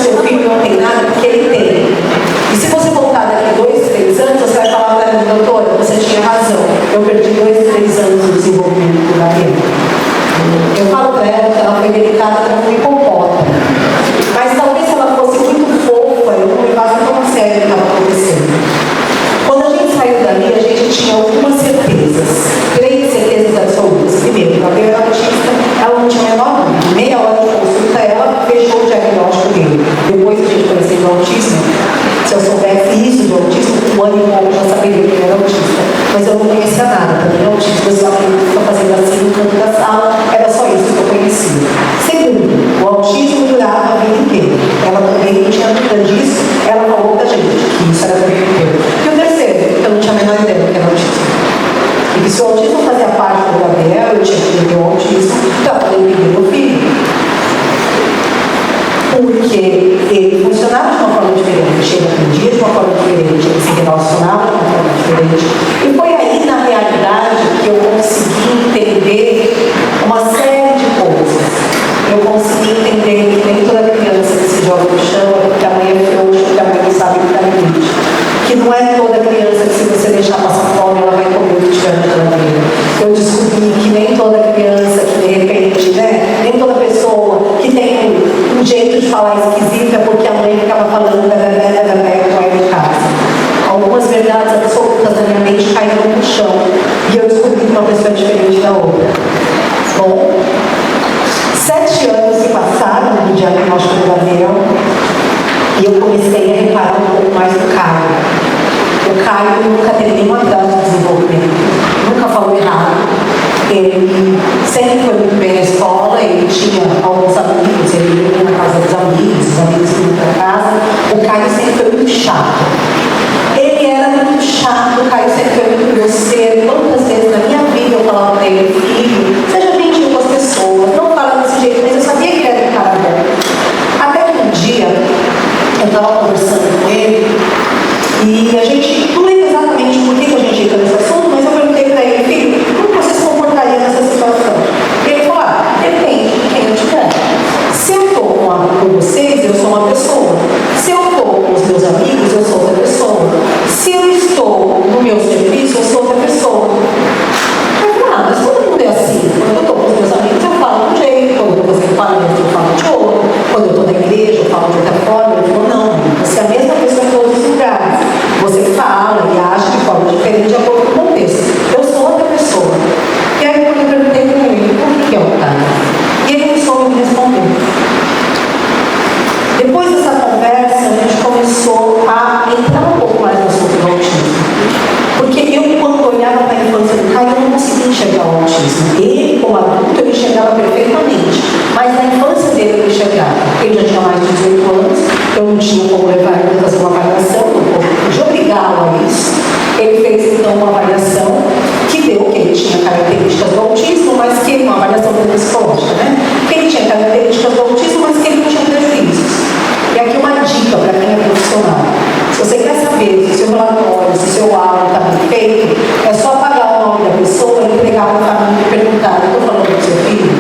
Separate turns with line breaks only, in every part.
seu filho não tem nada, porque ele tem. E se você voltar daqui 2, 3 anos, você vai falar para mim, doutora, você tinha razão. Eu perdi 2, 3 anos no desenvolvimento do Gabriel. Eu falo para ela que ela foi delicada, ela foi compota. Mas talvez se ela fosse muito fofa, eu não levasse tão a sério o que estava acontecendo. Quando a gente saiu dali, a gente tinha algumas certezas. 3 certezas absolutas. Primeiro, a Gabriela era autista, ela não tinha a menor dúvida. Meia hora de consulta, ela fechou o diagnóstico dele. Depois que a gente conheceu o autismo, se eu soubesse isso do autismo, um ano e pouco eu já saberia que ele era autista. Mas eu não conhecia nada. Para mim, autista, eu só estava fazendo assim no canto da sala, era só isso que eu conhecia. Segundo, o autismo durava a vida inteira. Ela também não tinha dúvida disso, ela falou pra gente que isso era a vida inteira. E o terceiro, eu não tinha a menor ideia do que era autismo. E que se o autismo fazia parte do Gabriel, eu tinha que ter o autismo, então eu falei que meu filho. Porque ele funcionava de uma forma diferente, ele aprendia de uma forma diferente, ele se relacionava de uma forma diferente. E foi aí, na realidade, que eu consegui entender uma série de coisas. Eu consegui entender que nem toda criança que se joga no chão é porque a mãe é frouxa, porque a mãe não sabe o que está limite. Que não é toda criança que se você deixar passar fome, ela vai comer o que tiver na geladeira. Eu descobri que nem toda criança que de repente, né, nem toda pessoa que tem um jeito de falar esquisito é porque a mãe ficava falando da de casa. Algumas verdades absolutas da minha mente caíram no chão e eu descobri que uma pessoa é diferente da outra. Bom, 7 anos se passaram no diagnóstico do Gabriel e eu comecei a reparar um pouco mais do Caio. O Caio nunca teve nenhum atraso de desenvolvimento, nunca falou errado. Ele sempre foi muito bem na escola, ele tinha alguns amigos, ele ia na casa dos amigos, os amigos iam para casa. O Caio sempre foi muito chato. Ele era muito chato, o Caio sempre foi muito grosseiro. Quantas vezes na minha vida eu falava para ele, filho, seja gentil com as pessoas, não fala desse jeito, mas eu sabia que ele era um cara bom. Até que um dia, eu estava conversando com ele, e a gente, não lembro exatamente por que a gente entrou nesse assunto, mas eu perguntei para ele, filho, como você se comportaria nessa situação? E ele falou, depende de quem eu tiver. Se eu estou com vocês, eu sou uma pessoa. Se eu estou com os meus amigos, eu sou outra pessoa. Se eu estou no meu serviço, eu sou outra pessoa. Eu falei, mas todo mundo é assim. Quando eu estou com os meus amigos, eu falo de um jeito. Quando eu estou fazendo palestra, eu falo de outro. Quando eu estou na igreja, eu falo de outra forma. Ele falou, não, você é a mesma pessoa em todos os lugares. Você fala e age de forma diferente de acordo com o contexto. Eu sou outra pessoa. E aí, quando eu perguntei para ele, por que é o Caio? E ele não soube me responder. Depois dessa conversa, a gente começou a entrar um pouco mais no assunto do autismo. Porque eu, quando olhava para a infância do Caio, eu não conseguia enxergar o autismo. Ele, como adulto, eu enxergava perfeitamente. Mas na infância dele, eu enxergava. Ele já tinha mais de 18 anos, eu não tinha como levar ele a fazer uma avaliação, eu podia obrigá-lo a isso. Ele fez, então, uma avaliação que deu que ele tinha características do autismo, mas que uma avaliação psicológica, né? Que ele tinha características do autismo, mas que ele não tinha prejuízos. E aqui uma dica para quem é profissional. Se você quer saber se o seu relatório, se o seu áudio está bem feito, é só apagar o nome da pessoa e entregar para a família e perguntar, eu estou falando do seu filho?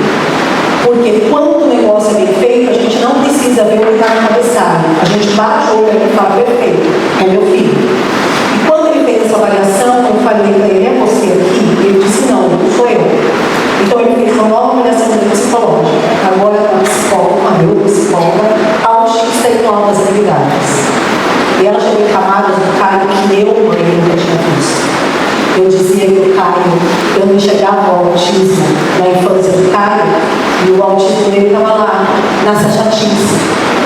Porque quando o negócio é bem feito, a gente não precisa ver o que está no cabeçalho. A gente bate o olho e fala, perfeito, é meu filho. E quando ele fez essa avaliação, eu falei para ele, é você aqui? Ele disse, não sou eu. Então ele fez uma nova avaliação psicológica. Agora é uma psicóloga, uma neuropsicóloga, autista e novas habilidades. E ela chegou em camadas do Caio que eu nunca tinha visto. Eu dizia que o Caio, eu não enxergava o autismo na infância do Caio, e o autismo dele estava lá, nessa chatice.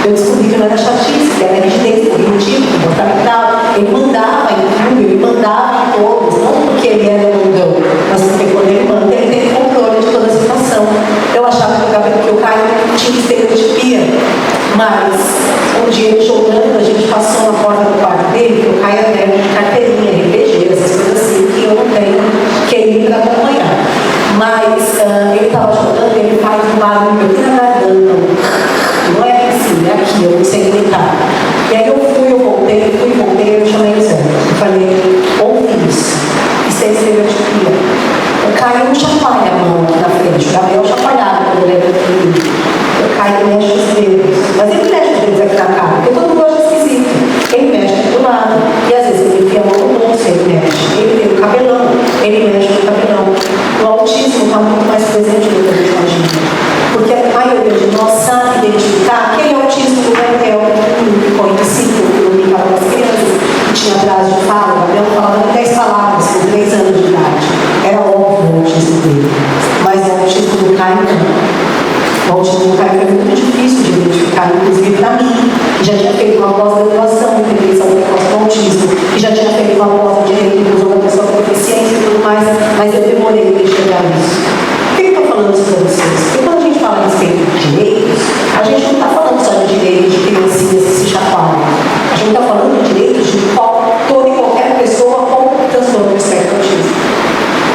Eu descobri que não era chatice, que era rigidez cognitiva, comportamental. Ele mandava em tudo, ele mandava em todos, não porque ele era mandão, mas porque quando ele manda, ele tem controle de toda a situação. Eu achava que o Caio tinha estereotipia, mas um dia ele jogando, a gente passou na porta do quarto dele, que o Caio é nerd de carteirinha, RPG, essas coisas assim, que eu não tenho QI para acompanhar. Mas ele estava jogando, ele faz um barulho aqui na garganta. Não é assim, é aqui, eu não sei gritar. E aí eu voltei, eu chamei o Zé. Eu falei, ouve isso é estereotipia. O Caio não chacoalha a mão na frente, o Gabriel chacoalhava quando ele era pequenininho. O Caio mexe os dedos, mas ele mexe os dedos aqui na feito uma pós-graduação em prevenção do autismo, e já tinha feito uma pós de direito de inclusão da pessoa com deficiência e tudo mais, mas eu demorei para chegar nisso. Por que eu estou falando isso para vocês? Porque quando a gente fala a respeito de direitos, a gente não está falando só de direitos de criancinhas que se chacoalham. A gente está falando de direitos de toda e qualquer pessoa com transtorno do espectro autista.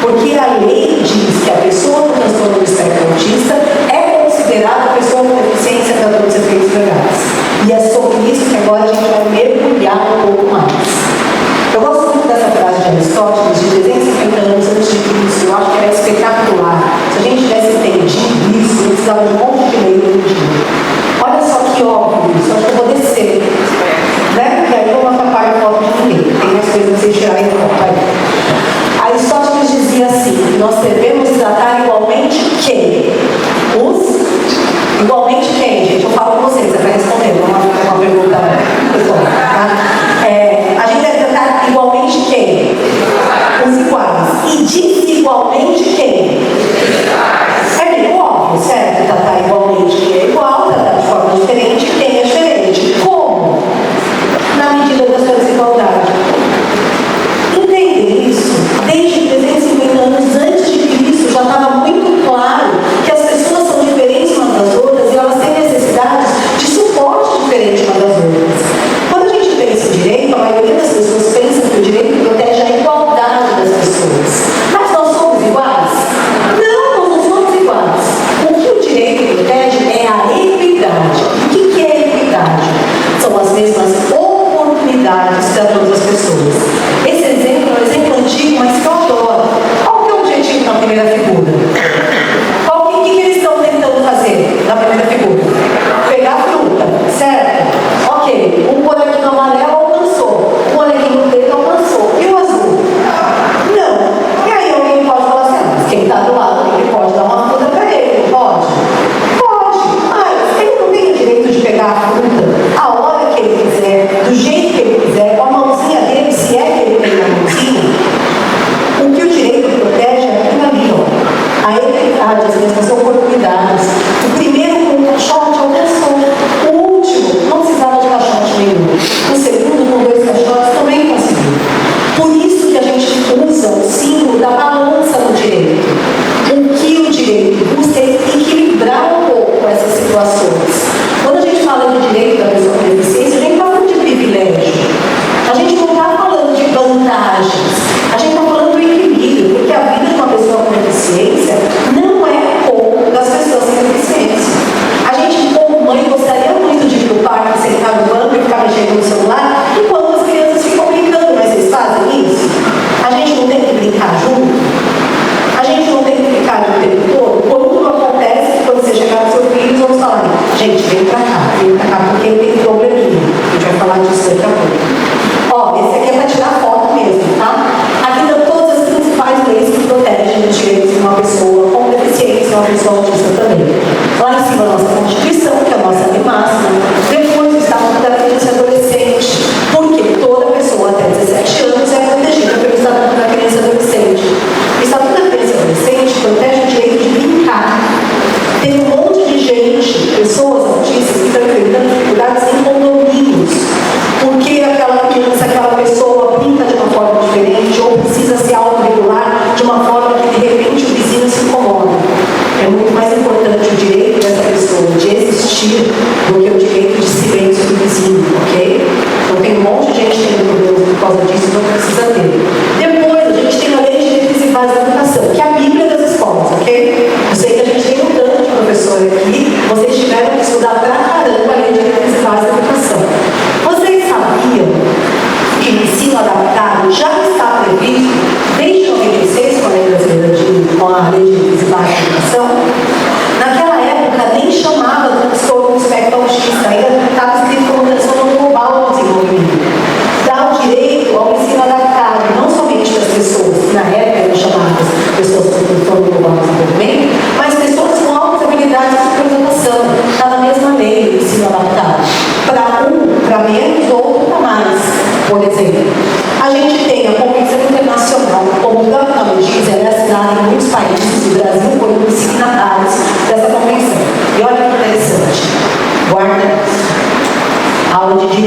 Porque a lei diz que a pessoa com transtorno do espectro autista é considerada pessoa com deficiência para todos os efeitos legais. E é sobre isso que agora a gente vai mergulhar um pouco mais. Eu gosto muito dessa frase de Aristóteles, de 350 anos antes de Cristo. Eu acho que era espetacular. Se a gente tivesse entendido isso, eu precisava de um monte de lei no dia. Olha só que óbvio isso, acho que eu vou descer. Né? Porque aí eu não atrapalho o foco de ninguém. Tem mais coisas para vocês tirarem foco aí. Aristóteles dizia assim, que nós devemos tratar igualmente quem? Igualmente quem, gente? Eu falo com vocês, você vai responder, não é uma pergunta pessoal, tá? A gente deve tratar igualmente quem? Os iguais. E desigualmente quem? É meio óbvio, certo? Tratar igualmente quem é igual, tratar de forma diferente quem é diferente. Como? Na medida da sua desigualdade. Entender isso, desde 350 anos antes de Cristo, já estava muito claro que as pessoas são diferentes umas das outras e elas têm necessidades de suporte diferente umas das outras. Quando a gente pensa em direito, a maioria das pessoas pensa que o direito protege a igualdade das pessoas. Mas nós somos iguais? Não, nós não somos iguais. O que o direito protege é a equidade. O que é equidade? São as mesmas oportunidades para todas as pessoas. Esse exemplo é um exemplo antigo, mas que eu adoro. Qual que é o objetivo na primeira figura? O que eles estão tentando fazer na primeira figura? Pegar a fruta, certo? Ok, um bonequinho amarelo alcançou, um bonequinho preto alcançou. E o azul? Não. E aí alguém pode falar assim, mas quem está do lado dele pode dar uma fruta para ele, pode? Pode, mas ele não tem o direito de pegar a fruta a hora que ele quiser, do jeito que ele quiser, com a mãozinha dele, se é que ele tem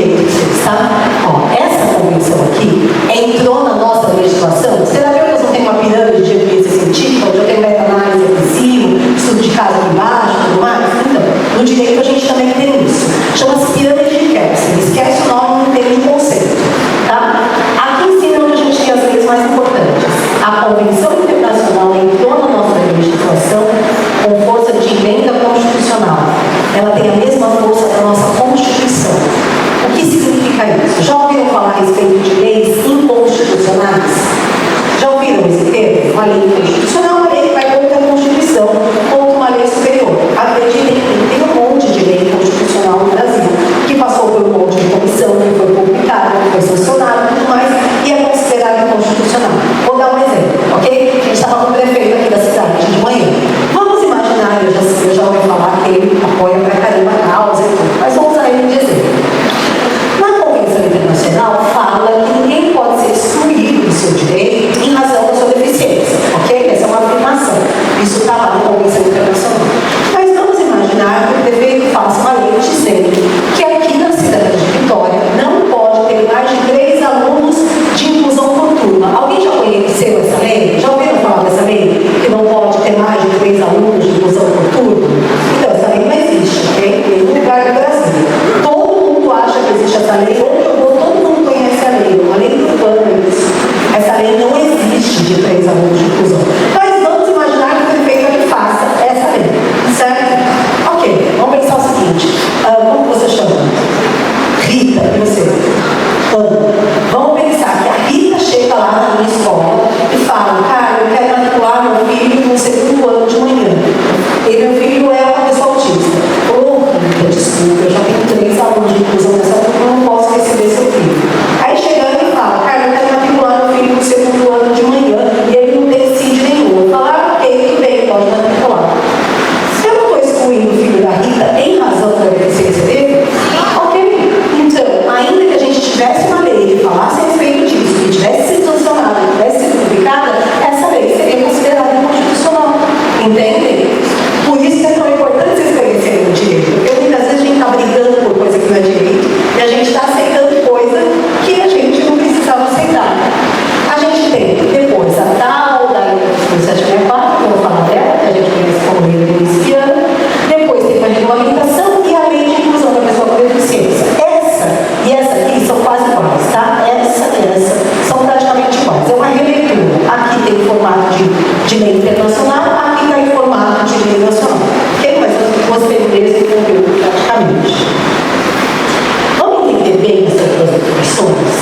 vocês, tá? Ó, essa convenção aqui entrou na nossa legislação. Os terapeutas não têm uma pirâmide de evidência científica, onde eu tenho meta-análise aqui em cima, estudo de caso aqui embaixo, tudo mais? Então, no direito a gente também tem isso. Chama-se pirâmide de Kelsen. Esquece o nome, não tem um conceito, tá? Aqui em cima é onde a gente tem as leis mais importantes. A Convenção Internacional entrou na nossa legislação com força de emenda constitucional. Ela tem a mesma força da nossa Constituição. O que significa isso? Já ouviram falar a respeito de leis inconstitucionais? Já ouviram esse termo? Uma lei inconstitucional, uma lei que vai contra a Constituição, contra uma lei superior. Acreditem que tem um monte de lei constitucional no Brasil, que passou por um monte de comissão, que foi publicada, que foi sancionada e tudo mais, e é considerada inconstitucional. Vou dar um exemplo, ok? A gente estava com o prefeito aqui da cidade de manhã. Vamos imaginar, eu já ouvi falar que ele apoia pra caramba a causa e tudo, mas vamos usar ele de exemplo. Na Convenção Internacional fala que ninguém pode ser excluído do seu direito em razão da sua deficiência, ok? Essa é uma afirmação. Isso está lá na Convenção Internacional. Mas vamos imaginar que o prefeito faça uma lei dizendo que aqui na cidade de Vitória não pode ter mais de 3 alunos de inclusão por turma. Alguém já conheceu essa lei? Já ouviram falar dessa lei? Que não pode ter mais de 3 alunos de inclusão por turma? Então, essa lei não existe, ok? Em nenhum lugar do Brasil. Todo mundo acha que existe essa lei, todo mundo conhece a lei, uma lei urbana isso. Essa lei não existe de 3 alunos de inclusão. Mas vamos imaginar que o prefeito aqui faça essa lei, certo? Ok, vamos pensar o seguinte, como você chama? Rita, e você? Ana. Vamos pensar que a Rita chega lá na minha escola e fala, cara, eu quero matricular meu filho no 2º ano de manhã. E meu filho é uma pessoa autista. Ô, Rita, desculpa, eu já tenho 3 alunos de inclusão nessa turma, eu não posso receber seu filho. Aí chegando e fala, cara, eu quero matricular meu filho no 2º ano de manhã e ele não decide nenhum. Eu falo, ok, tudo bem, pode matricular. Se eu não estou excluindo o filho da Rita em razão da deficiência dele, ok. Então, ainda que a gente tivesse uma lei que falasse a respeito disso, que tivesse sido sancionada, que tivesse sido publicada, essa lei seria considerada inconstitucional. Entendem? Por isso que é tão importante vocês conhecerem o direito. Porque muitas vezes a gente está brigando por coisa que não é direito e a gente está aceitando coisa que a gente não precisava aceitar. A gente tem depois a tal da Lei 764, que eu vou falar dela, que a gente conhece como Lei Miliciana. Depois tem a regulamentação e a Lei de Inclusão da Pessoa com Deficiência. Essa e essa aqui são quase iguais, tá? Essa e essa são praticamente iguais. É uma releitura. Aqui tem formato de lei internacional, aqui está em formato de lei nacional. Ok? Mas você tem o mesmo conteúdo praticamente. Vamos entender bem essas duas definições,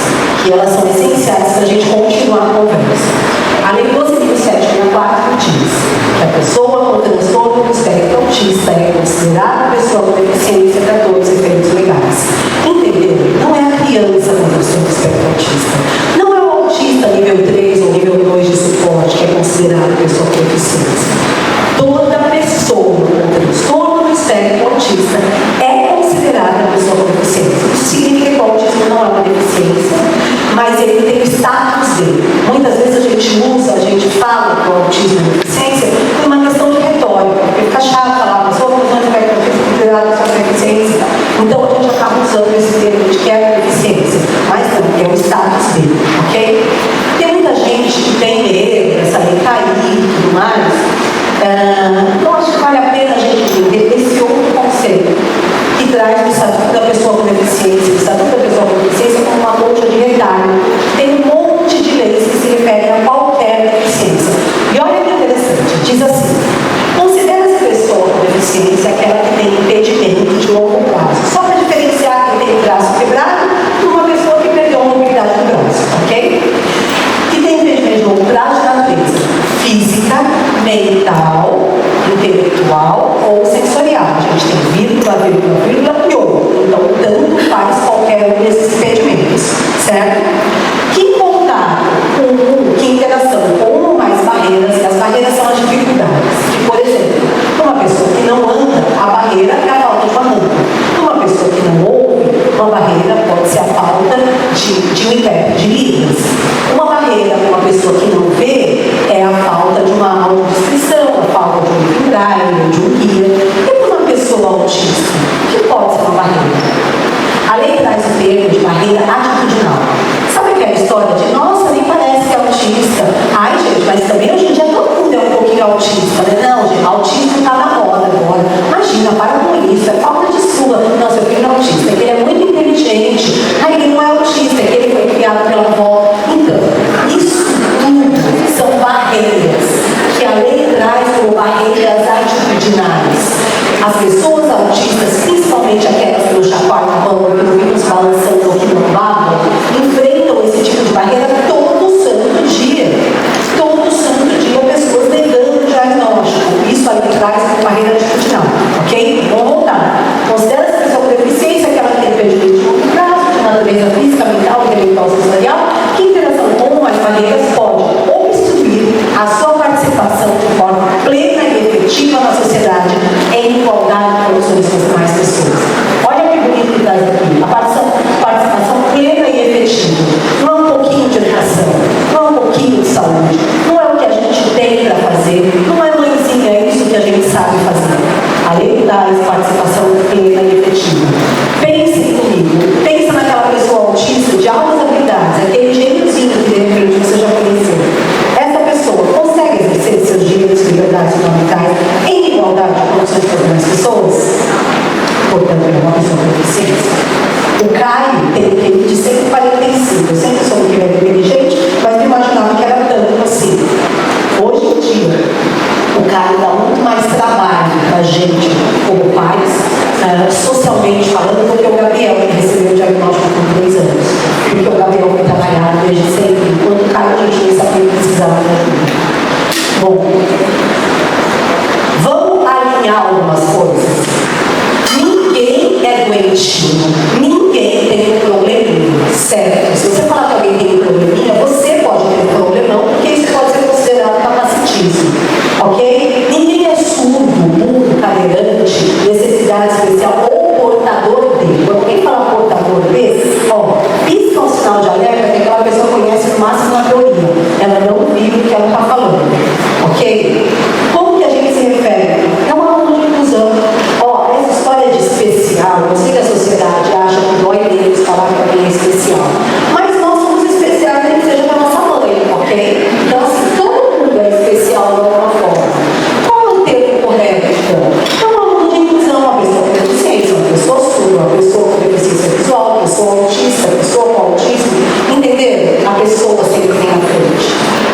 que elas são essenciais para a gente continuar a conversa. A Lei 12.764 diz que a pessoa com transtorno do espectro autista é considerada pessoa com deficiência para todos os efeitos legais. Entendeu? Não é a criança com transtorno do espectro autista. Não é o autista nível 3 ou nível 2 de suporte que é considerado pessoa com deficiência. Toda pessoa com transtorno do espectro autista é considerada pessoa com deficiência. Isso significa que o autismo não é uma deficiência, mas ele tem o status dele. Muitas vezes a gente fala que o autismo é deficiência por uma questão de retórica, porque fica chato falar, pessoa com transtorno do espectro autista considerada pessoa com deficiência. Então a gente acaba usando esse termo de que é deficiência, mas não, é o status dele, ok? Tem muita gente que tem medo dessa lei cair e tudo mais. Então acho que vale a pena a gente entender esse outro conceito que traz o Estatuto da Pessoa com Deficiência, o Estatuto da Pessoa com Deficiência como uma colcha de retalho. Tem um monte de leis que se referem a qualquer deficiência. E olha que interessante, diz assim, considera-se pessoa com deficiência aquela que tem impedimento de longo prazo. Só para diferenciar quem tem o braço quebrado de uma pessoa que perdeu a mobilidade do braço, ok? Que tem impedimento de longo prazo de natureza física, mental, intelectual ou sensorial. A gente tem vírgula, vírgula, vírgula e ou. Então, tanto faz qualquer um desses impedimentos, certo? Que contato que interação com uma ou mais barreiras, e as barreiras são as dificuldades. Que, por exemplo, uma pessoa que não anda, a barreira é a falta de uma rampa. Uma pessoa que não ouve, uma barreira pode ser a falta de um intérprete de Libras. Uma barreira para uma pessoa que não vê é a falta de uma audiodescrição, a falta de um livro braille, de um guia. E para uma pessoa autista, que pode ser uma barreira? A lei traz o termo Caio tem um QI de 145. Eu sempre soube que ele era inteligente, mas não imaginava que era tanto assim. Hoje em dia, o Caio dá muito mais trabalho para a gente, como pais, socialmente falando, do que o Gabriel, que recebeu o diagnóstico com 3 anos. Porque o Gabriel foi trabalhar desde sempre, enquanto o Caio a gente nem sabia que precisava de ajuda. Bom, vamos alinhar algumas coisas. Ninguém é doentinho, ninguém tem um probleminha, certo? Se você falar que alguém tem um probleminha, você pode ter um problemão, porque isso pode ser considerado capacitismo, ok? Ninguém é surdo, mudo, cadeirante, necessidade especial ou portador de. Quando alguém fala portador de, pisca um sinal de alerta que aquela pessoa conhece no máximo na teoria, ela não vive o que ela está falando, ok? Como que a gente se refere? É uma aula de inclusão. Essa história de especial, eu sei que a sociedade acha que dói menos falar que alguém é especial, mas nós somos especiais nem que seja da nossa mãe, ok? Então, assim, todo mundo é especial de alguma forma. Qual é o termo correto, então? É uma aula de inclusão, uma pessoa com deficiência, uma pessoa surda, uma pessoa com deficiência visual, uma pessoa autista, uma pessoa com autismo, entenderam? A pessoa sempre vem à frente.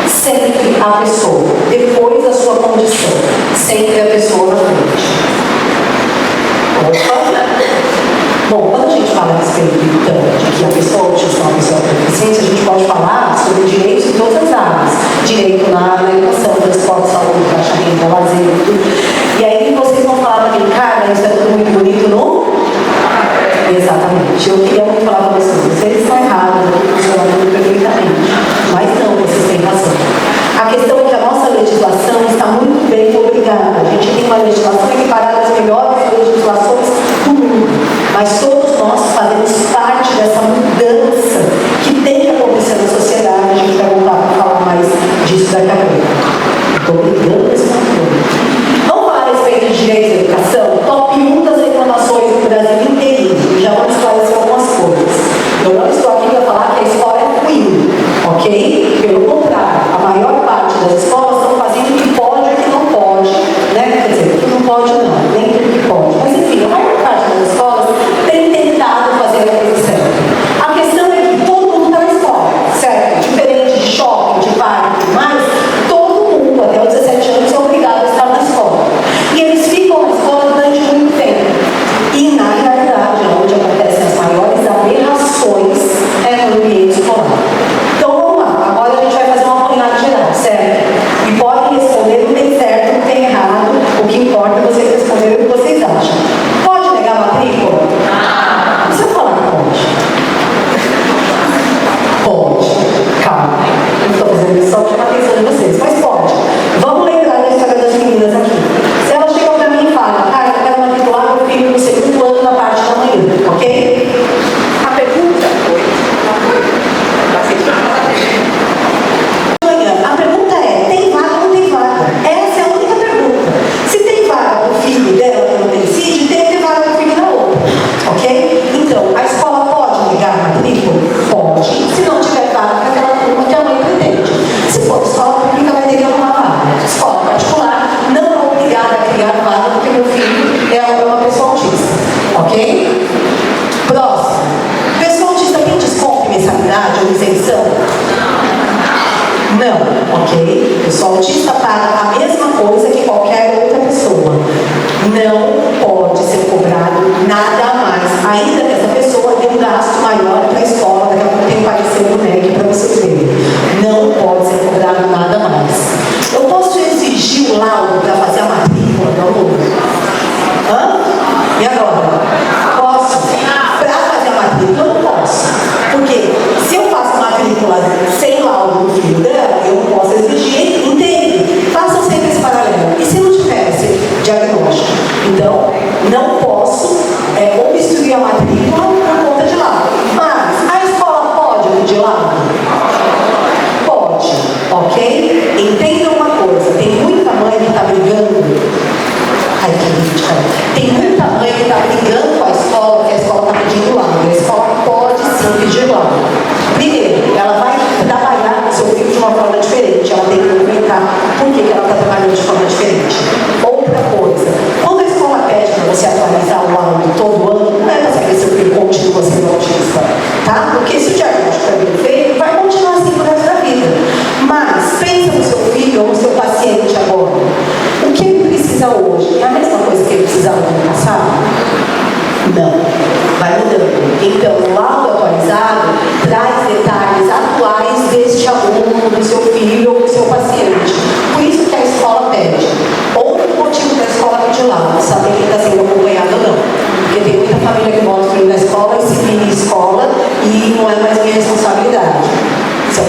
Sempre a pessoa, depois a sua condição, sempre a pessoa na frente. Bom, quando a gente fala a respeito, então, de que a pessoa autista é uma pessoa com deficiência, a gente pode falar sobre direitos em todas as áreas. Direito na educação, transporte, saúde, caixa renda, lazer, tudo. E aí vocês vão falar para mim, cara, isso é tudo muito bonito, não? Exatamente. Eu queria muito falar para vocês estão errados, funciona tudo perfeitamente. Mas não, vocês têm razão. A questão é que a nossa legislação está muito bem obrigada. A gente tem uma legislação equiparada às melhores legislações do mundo. Mas todos nós fazemos parte dessa mudança que tem que acontecer na sociedade. A gente vai voltar para falar mais disso daqui a pouco. Estou brigando esse conteúdo. Vamos falar a respeito de direito à educação? Top 1 das reclamações do Brasil inteiro. Já vamos esclarecer algumas coisas. Eu não estou aqui para falar que a escola é ruim, ok? Pelo contrário, a maior parte das escolas estão fazendo o que pode e o que não pode, né? Quer dizer, o que não pode não, nem tudo que pode. Mas enfim, a maior parte das escolas tem tentado fazer a coisa certa. A questão é que todo mundo está na escola, certo? Diferente de shopping, de parque e tudo mais, todo mundo, até os 17 anos, é obrigado a estar na escola. E eles ficam na escola durante muito tempo. E na realidade, onde acontecem as maiores aberrações é no ambiente escolar. Então vamos lá, agora a gente vai fazer uma apanhada geral, certo? E podem responder, não tem certo, não tem errado, o que importa é vocês responderem o que vocês acham. Pode negar a matrícula? Não precisa falar que pode. Pode. Calma. Eu não estou fazendo isso só para chamar a atenção de vocês, mas pode. Vamos lembrar da história das meninas aqui. Se elas chegam para mim e falam, cara, eu quero matricular meu filho no segundo ano da parte da manhã, ok? A pergunta foi. A pergunta é, tem vaga ou não tem vaga? Essa é a única pergunta. Se tem vaga para o filho dela que não tem CID, tem que ter vaga para o filho da outra, ok? Então, a escola pode negar a matrícula? Pode. Se não tiver vaga para aquela turma que a mãe pretende. Se for escola pública, vai ter que arrumar vaga. Escola particular não é obrigada a criar vaga porque meu filho é uma pessoa autista, ok? Próximo. Pessoa autista tem desconto em mensalidade ou isenção? Não, ok? Pessoa autista paga a mesma coisa que qualquer outra pessoa. Não pode ser cobrado nada a mais, ainda que essa pessoa tenha um gasto maior para a escola, daqui a pouco tem que aparecer no MEC para vocês verem. Não pode ser cobrado nada a mais. Eu posso exigir o laudo para fazer a matrícula do aluno? Hã? E agora? Posso? Para fazer a matrícula eu não posso. Porque se eu faço matrícula sem laudo do filho dela, eu não posso exigir, entende? Façam sempre esse paralelo. E se não tivesse diagnóstico? Então, não posso obstruir a matrícula por conta de laudo. Mas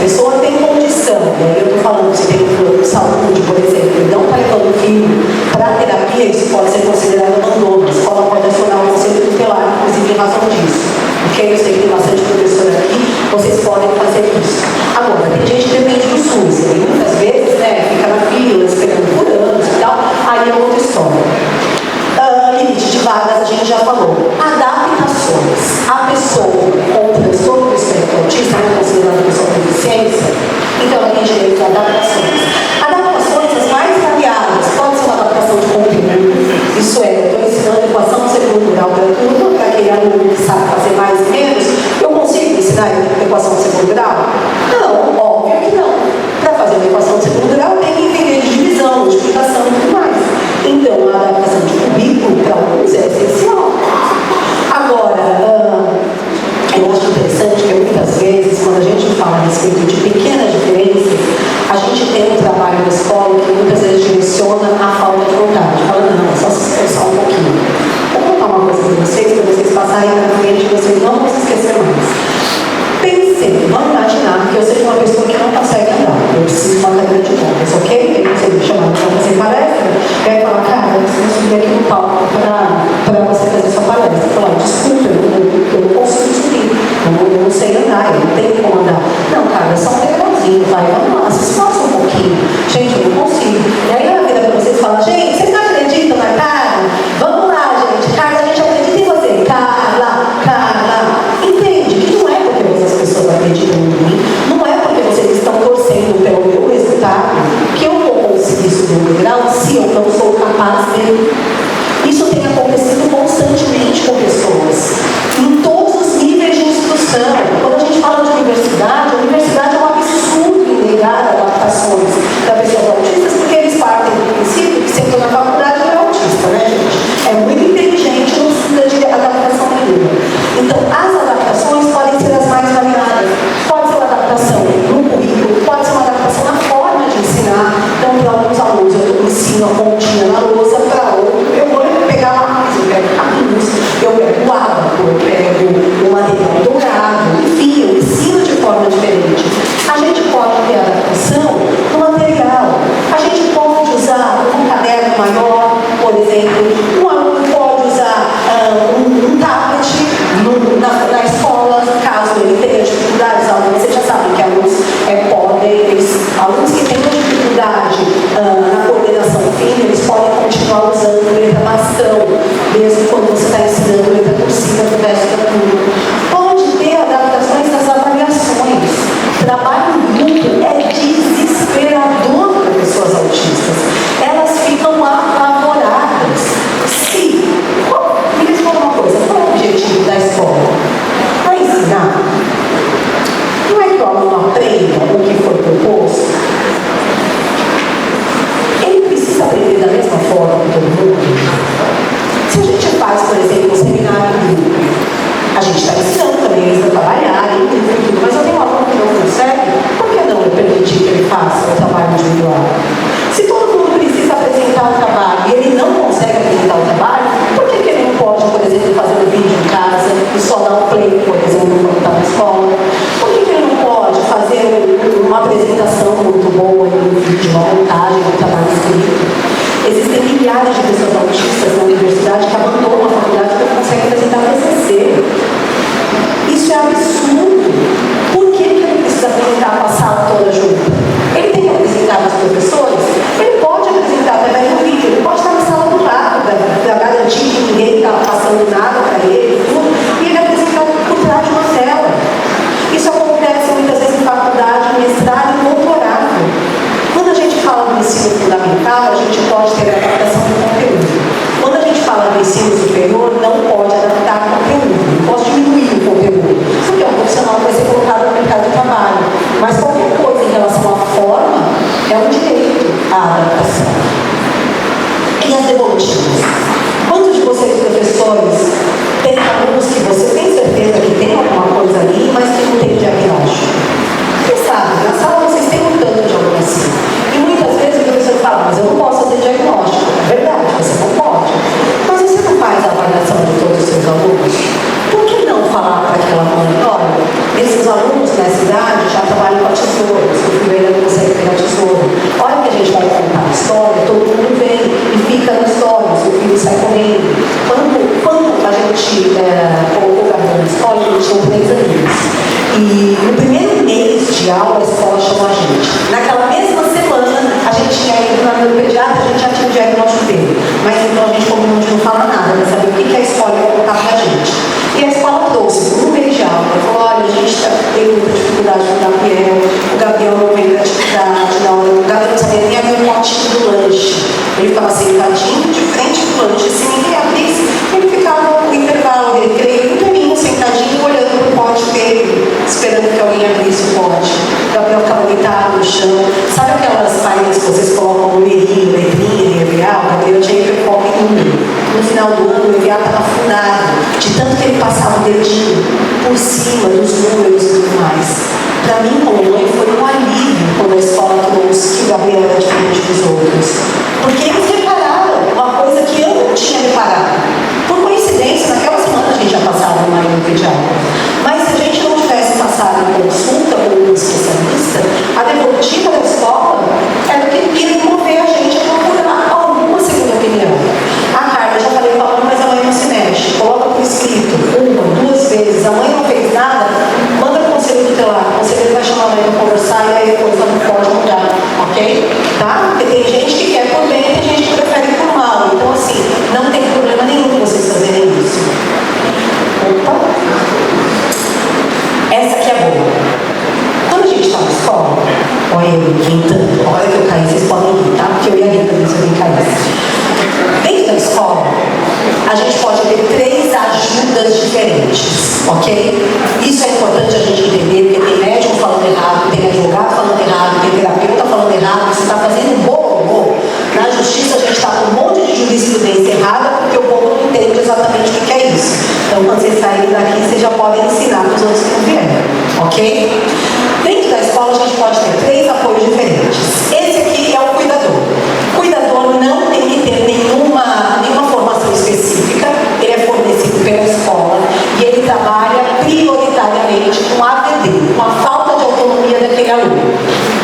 pessoa tem condição, né? Eu estou falando, se tem um plano de saúde, por exemplo, e não está levando o filho para a terapia, isso pode ser considerado abandono. A escola pode acionar o conselho tutelar, inclusive em razão disso. Porque eu sei que tem bastante professor aqui, vocês podem fazer isso. Agora, tem gente que depende do SUS, e muitas vezes, né, fica na fila, esperando por anos e tal, aí é outra história. Limite de vagas, a gente já falou. Adaptações. A pessoa com transtorno do espectro autista é considerada pessoa com deficiência, então ela tem direito a adaptações. Adaptações as mais variadas. Pode ser uma adaptação de conteúdo, isso é, eu estou ensinando equação de segundo grau para tudo, para aquele aluno que sabe fazer mais e menos. Eu consigo ensinar equação de segundo grau? Não, óbvio que não. Para fazer uma equação de segundo grau, tem que entender de divisão, multiplicação e tudo mais. Então, a adaptação de currículo para alguns é essencial. Agora, eu acho interessante que muitas vezes, quando a gente fala a respeito de pequenas diferenças, a gente tem um trabalho na escola que muitas vezes direciona a falta de vontade. Fala, não, é só se esforçar um pouquinho. Vou contar uma coisa para vocês passarem na frente e vocês não vão se esquecer mais. Pensei, vamos imaginar que eu seja uma pessoa que não consegue andar. Eu preciso de uma cadeira de rodas, ok? Tem que ser chamado para fazer palestra. E aí fala, cara, eu preciso subir aqui no palco para você fazer sua palestra. Eu falo, desculpa, eu não consigo subir. Eu não sei andar, eu não tenho como andar. Não, cara, é só um degrauzinho, vai, vamos lá, se esforça um pouquinho. Gente, eu não consigo. E aí ela vira para vocês e fala, gente, vocês não acreditam na Carla? Vamos lá, gente. Carla, a gente acredita em você. Carla. Entende que não é porque as pessoas acreditam em mim, não é porque vocês estão torcendo pelo meu resultado que eu vou conseguir subir um degrau se eu não sou capaz dele. Isso tem acontecido constantemente com pessoas, em todos os níveis de instrução. Quando a gente fala de universidade, a universidade é um absurdo em negar adaptações para pessoas autistas, porque eles partem do princípio que se entrou na faculdade não é autista, né, gente? É muito inteligente, não precisa de adaptação nenhuma. Então, as adaptações podem ser as mais variadas. Pode ser uma adaptação no currículo, pode ser uma adaptação na forma de ensinar. Então, para alguns alunos, eu ensino a pontinha na lousa, para outros, eu vou pegar lápis, eu pego caminhos, eu pego o ábaco, eu pego o material dourado, enfim, eu ensino de forma diferente. A gente pode ter adaptação no material. A gente pode usar um caderno maior, por exemplo, um aluno pode usar um tablet na escola, caso ele tenha dificuldades. Vocês já sabem que alunos alunos que tenham dificuldade na coordenação fina, eles podem continuar usando letra bastão, mesmo quando você está ensinando letra cursiva para o resto da turma. Pode ter adaptações das avaliações. Trabalho em grupo é desesperador para pessoas autistas. Elas ficam apavoradas. Me responda uma coisa, qual é o objetivo da escola? Para ensinar? Não é que o aluno aprenda o que foi proposto? Ele precisa aprender da mesma forma que todo mundo? Se a gente faz, por exemplo, um seminário em grupo, a gente está ensinando também eles a trabalharem, mas eu tenho um aluno que não consegue, por que não eu permitir que ele faça o trabalho individual? Se todo mundo precisa apresentar o trabalho e ele não consegue apresentar o trabalho, por que ele não pode, por exemplo, fazer um vídeo em casa e só dar um play, por exemplo, quando está na escola? Por que ele não pode fazer uma apresentação muito boa em um vídeo, uma montagem, um trabalho escrito? Existem milhares de pessoas autistas na universidade que abandonam a faculdade porque não conseguem apresentar TCC. Isso é absurdo. Por que ele precisa apresentar com a sala toda junto? Ele tem que apresentar para os professores? Ele pode apresentar através do vídeo, ele pode estar na sala do lado, para garantir que ninguém está passando nada para ele, tudo, e ele apresentar por trás de uma tela. Isso acontece muitas vezes em faculdade, mestrado e doutorado. Quando a gente fala do ensino fundamental, a gente pode ter adaptação do conteúdo. Quando a gente fala do ensino superior, não pode adaptar o conteúdo, não pode diminuir o conteúdo. Isso aqui é uma profissão 3 aninhos. E no primeiro mês de aula, a escola chamou a gente. Naquela mesma semana, a gente tinha ido na neuropediatra, a gente já tinha o diagnóstico dele. Mas então a gente, como não fala nada, não sabia o que a escola ia colocar pra gente. E a escola trouxe, no mês de aula, falou: olha, a gente teve muita dificuldade com o Gabriel não veio da atividade, o Gabriel não sabia nem abrir o potinho do lanche. Ele ficava sentadinho de frente pro lanche, assim, ninguém abrisse, ele ficava no intervalo dele, creio, inteirinho, sentadinho, olhando pro pote dele, esperando que alguém abrisse o pote. O Gabriel ficava deitado no chão. Sabe aquelas páginas que vocês colocam numerinho, letrinha, EVA? O Gabriel tinha hiperfoco em número. No final do ano, o EVA estava afundado, de tanto que ele passava o dedinho por cima dos números e tudo mais. Para mim, como mãe, foi um alívio quando a escola trouxe que o Gabriel era diferente dos outros. Porque eles repararam uma coisa que eu não tinha reparado. Por coincidência, naquela semana a gente já passava uma pediatra. Mas se a gente não tivesse passado em consulta com um especialista, a devolutiva da escola era que ia mover a gente a procurar alguma segunda opinião. A Carla, já falei com ela, mas a mãe não se mexe. Coloca por escrito, 1, 2 vezes. A mãe não fez nada, manda para o conselho tutelar. O conselheiro vai chamar a mãe para conversar e aí depois ela não pode mudar, ok? Tá? Porque tem gente que quer por bem e tem gente que prefere por mal. Então, assim, não tem problema nenhum vocês fazerem isso. Opa! Essa aqui é boa. Quando a gente está na escola, olha eu quentando, olha que eu caí, vocês podem rir, tá? Porque eu ia rir também se eu caísse. Dentro da escola, a gente pode ter 3 ajudas diferentes, ok? Isso é importante a gente entender, porque tem médico falando errado, tem advogado falando errado, tem terapeuta falando errado, você está fazendo um bolo. Na justiça, a gente está com um monte de jurisprudência errada, porque o povo não entende exatamente o que é isso. Então, quando vocês saírem daqui, vocês já podem ensinar para os outros que não vieram, ok? Dentro da escola, a gente pode ter 3 apoios diferentes. Esse aqui é o cuidador. O cuidador não tem que ter nenhuma formação específica, ele é fornecido pela escola e ele trabalha prioritariamente com ADD, com a falta de autonomia daquele aluno,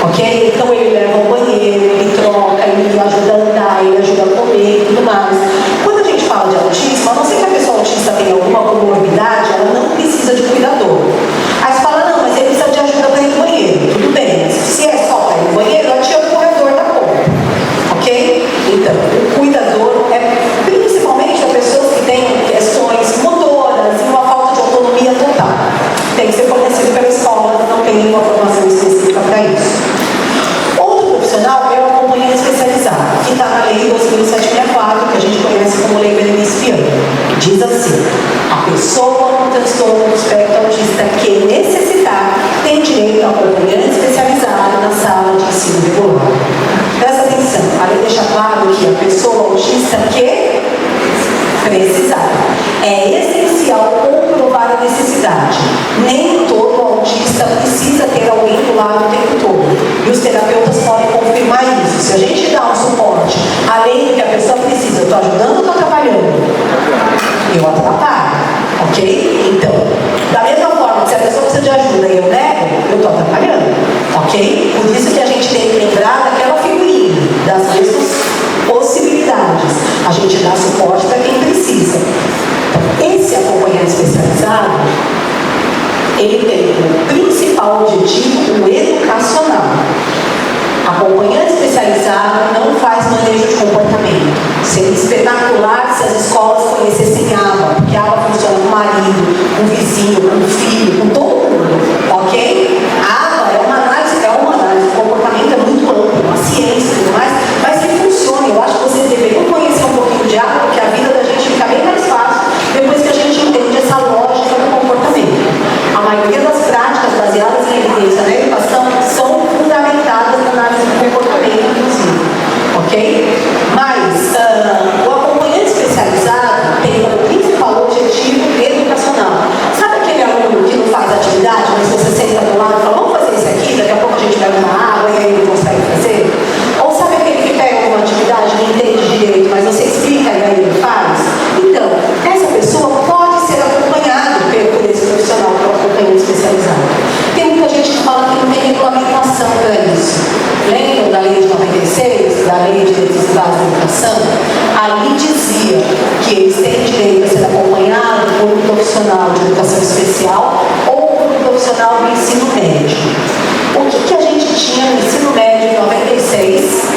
ok? Então ele leva ao banheiro, ele troca, ele ajuda a andar, ele ajuda a comer e tudo mais. Quando a gente fala de autismo, a não ser que a pessoa autista tenha alguma comorbidade, ela não precisa de cuidador. Aí você fala: não, mas ele precisa de ajuda para ir no banheiro. Tudo bem, mas se é só para ir no banheiro, a tia é o corredor da conta, ok? Então, o cuidador é principalmente para pessoas que têm questões motoras e uma falta de autonomia total. Tem que ser fornecido pela escola, não tem nenhuma formação específica para isso. Outro profissional é o acompanhante especializado, que está na lei 2764, que a gente conhece como Lei Berenice Piano. Diz assim: a pessoa com transtorno do espectro autista que necessitar tem direito a acompanhante especializado na sala de ensino regular. Presta atenção, a lei deixa claro que a pessoa autista que precisar. É essencial comprovar a necessidade. Nem todo autista precisa ter alguém do lado o tempo todo. E os terapeutas podem confirmar isso. Se a gente dá um suporte, além do que a pessoa precisa, eu estou ajudando ou estou atrapalhando? Eu atrapalho, ok? Então, da mesma forma que se a pessoa precisa de ajuda e eu nego, eu estou atrapalhando, ok? Por isso que a gente tem que lembrar daquela figurinha, das mesmas possibilidades. A gente dá suporte para quem precisa. Esse acompanhante especializado, ele tem como principal objetivo o educacional. Acompanhante especializado não faz manejo de comportamento. Seria espetacular se as escolas conhecessem a ABA, porque a ABA funciona com o marido, com o vizinho, com o filho, com todo mundo, ok? A ABA é uma análise do comportamento, é muito ampla, uma ciência e tudo mais, mas que funciona. Eu acho que vocês deveriam conhecer um pouquinho de ABA, porque a vida da gente fica bem mais fácil depois que a gente entende essa lógica do comportamento. A maioria das práticas baseadas em evidência na educação são fundamentadas na análise do comportamento, inclusive, ok? Mas o acompanhante especializado tem como principal objetivo educacional. Sabe aquele aluno que não faz atividade, mas você senta do lado e fala: vamos fazer isso aqui, daqui a pouco a gente bebe uma água e aí ele consegue fazer? Ou sabe aquele que pega uma atividade, não entende direito, mas você explica e aí ele faz? Então, essa pessoa pode ser acompanhada por esse profissional, que é o acompanhante especializado. Tem muita gente que fala que não tem regulamentação para isso. Lembram da lei de 96, da lei de direitos básicos da educação? Ali dizia que eles têm direito a ser acompanhados por um profissional de educação especial ou tradicional do ensino médio. O que a gente tinha no ensino médio em 96?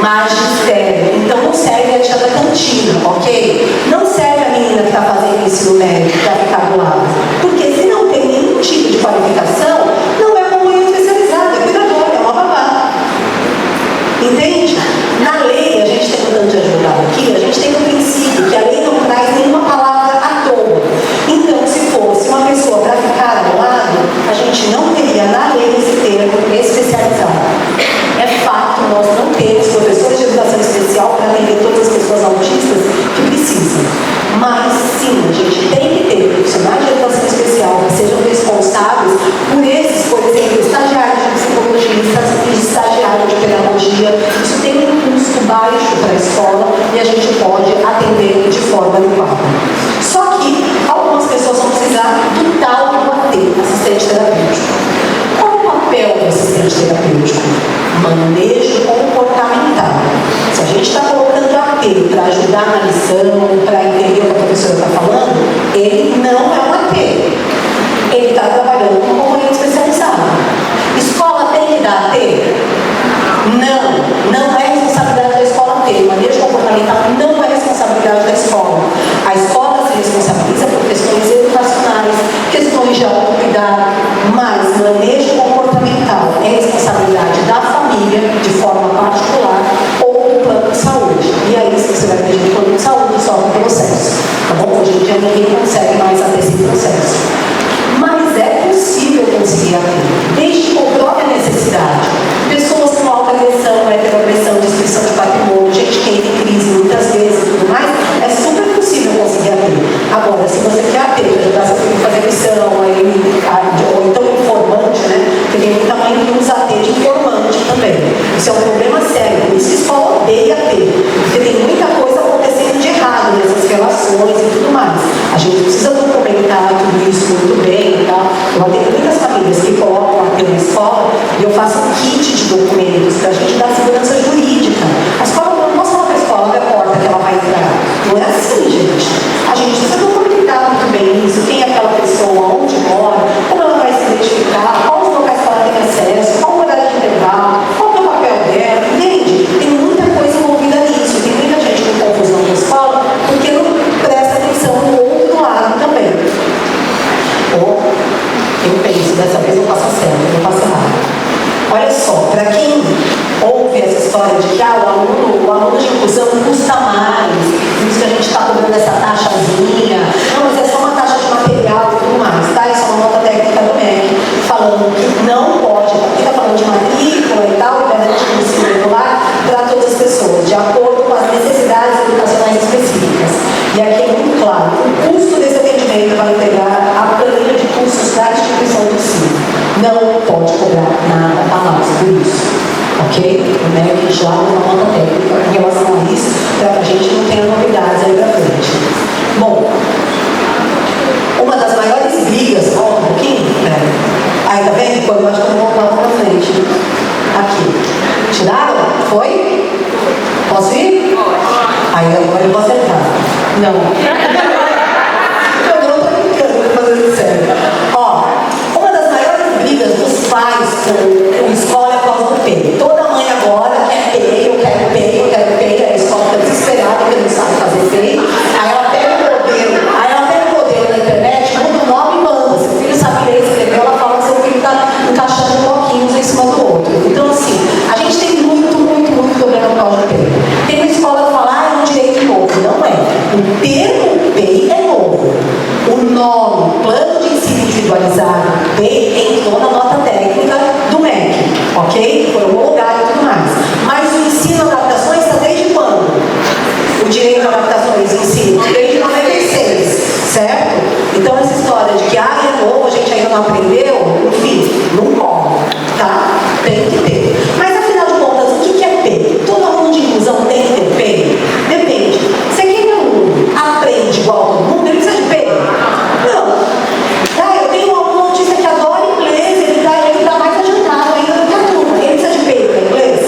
Magistério. Então não serve a tia da cantina, ok? Não serve a menina que está fazendo ensino médio para ficar do lado. Porque se não tem nenhum tipo de qualificação, não é companhia especializada, é cuidadora, é uma babá. Entende? Na lei, a gente tem um tanto de advogado aqui, a gente tem um princípio que a lei não traz nenhuma palavra à toa. Então, se fosse uma pessoa para ficar ao lado, a gente não teria na lei esse termo especializado. É fato, nós não temos professores de educação especial para atender todas as pessoas autistas que precisam. Mas, sim, a gente tem que ter profissionais de educação especial que sejam responsáveis por esses, por exemplo, estagiários de psicologia, estagiários de pedagogia. Isso tem um custo baixo para a escola e a gente pode atender de forma adequada. Só que algumas pessoas vão precisar do tal do AT, assistente terapêutico. Qual é o papel do assistente terapêutico? Manejo comportamental. Se a gente está colocando AT para ajudar na lição, para entender o que a professora está falando, ele não é um AT. Ele está trabalhando com um componente especializado. Escola tem que dar AT? Não é responsabilidade da escola ter. Manejo comportamental não é responsabilidade da escola. A escola se responsabiliza por questões educacionais, questões de autocuidado, mas manejo comportamental é responsabilidade da família, de forma particular, ou do plano de saúde. E aí, se você vai pedir do plano de saúde, só no processo. Tá bom? Hoje em dia ninguém consegue mais até esse processo. Mas é possível conseguir aquilo, desde que comprove a necessidade. Pessoas com alta agressão, heteroagressão, destruição de patrimônio, gente que entra em crise muitas vezes e tudo mais, é super possível conseguir aquilo. Agora, se você quer ter, ajudar seu filho a fazer lição, ou então informante, né? Porque tem muita mãe que usa AT de informante também. Isso é um problema sério, por isso a escola odeia ter, porque tem muita coisa acontecendo de errado nessas relações e tudo mais. A gente precisa documentar tudo isso muito bem, tá? Eu tenho muitas famílias que colocam AT na escola e eu faço um kit de documentos para a gente dar segurança jurídica. A escola não posso falar para a escola da porta que ela vai entrar. Não é assim, gente. A gente precisa documentar muito bem isso, quem é aquela pessoa, onde mora, como ela vai se identificar, quais os locais que ela tem acesso, qual o horário de intervalo, qual é o papel dela, entende? Tem muita coisa envolvida nisso. Tem muita gente com confusão na escola porque não presta atenção no outro lado também. Ou eu penso, dessa vez eu passo certo, eu não passo errado. Olha só, para quem ouve essa história de que o aluno de inclusão custa mais, por isso que a gente está cobrando essa taxazinha, não, mas é só uma taxa de material e tudo mais, tá? Isso é uma nota técnica do MEC, falando que não pode, aqui está falando de matrícula e tal, e garante o ensino regular para todas as pessoas, de acordo com as necessidades educacionais específicas. E aqui é muito claro, o custo desse atendimento vai integrar a planilha de custos da instituição do ensino. Não pode cobrar nada a mais por isso, ok? O MEC já deu uma nota técnica em relação a isso, para que a gente não tenha novidades aí para frente. Bom, uma das maiores brigas, volta um pouquinho, aí tá vendo? Quando eu acho que eu vou voltar para frente. Aqui. Tiraram? Foi? Posso ir? Aí agora eu vou acertar. Não. Eu não tô brincando, fazendo sério. Ó, uma das maiores brigas dos pais com escola é por causa do PEI. Toda mãe agora quer PEI, eu quero PEI, eu quero PEI, aí a escola fica desesperada porque não sabe fazer PEI. Aí ela pega o modelo na internet, muda o nome e manda. Seu filho sabe ler e escrever, ela fala que seu filho está encaixando bloquinhos em cima do outro. Então, assim, a gente tem muito problema por causa do PEI. Tem uma escola que fala, é um direito novo. Não é. O termo PEI é novo. O nome, plano de ensino individualizado, PEI, entrou na nota técnica do MEC, ok? Foi homologado e tudo mais. Mas o ensino adaptações está desde quando? O direito a adaptações e ensino? Desde 96, certo? Então essa história de que é novo, a gente ainda não aprendeu, enfim, não corre, tá? Tem que ter. Mas afinal de contas, o que é PEI? Todo aluno de inclusão tem que ter PEI? Depende. Se aquele aluno aprende igual todo mundo, ele precisa de PEI? Não. Eu tenho um aluno autista que adora inglês, ele tá mais adiantado ainda do que a turma. Ele precisa de PEI para inglês?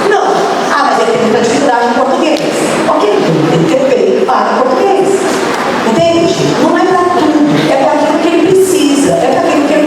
Não. Mas ele tem muita dificuldade em português. Ok, ele tem que ter PEI para português. Entende? Não é para tudo, é para aquilo que ele precisa, é para aquilo que ele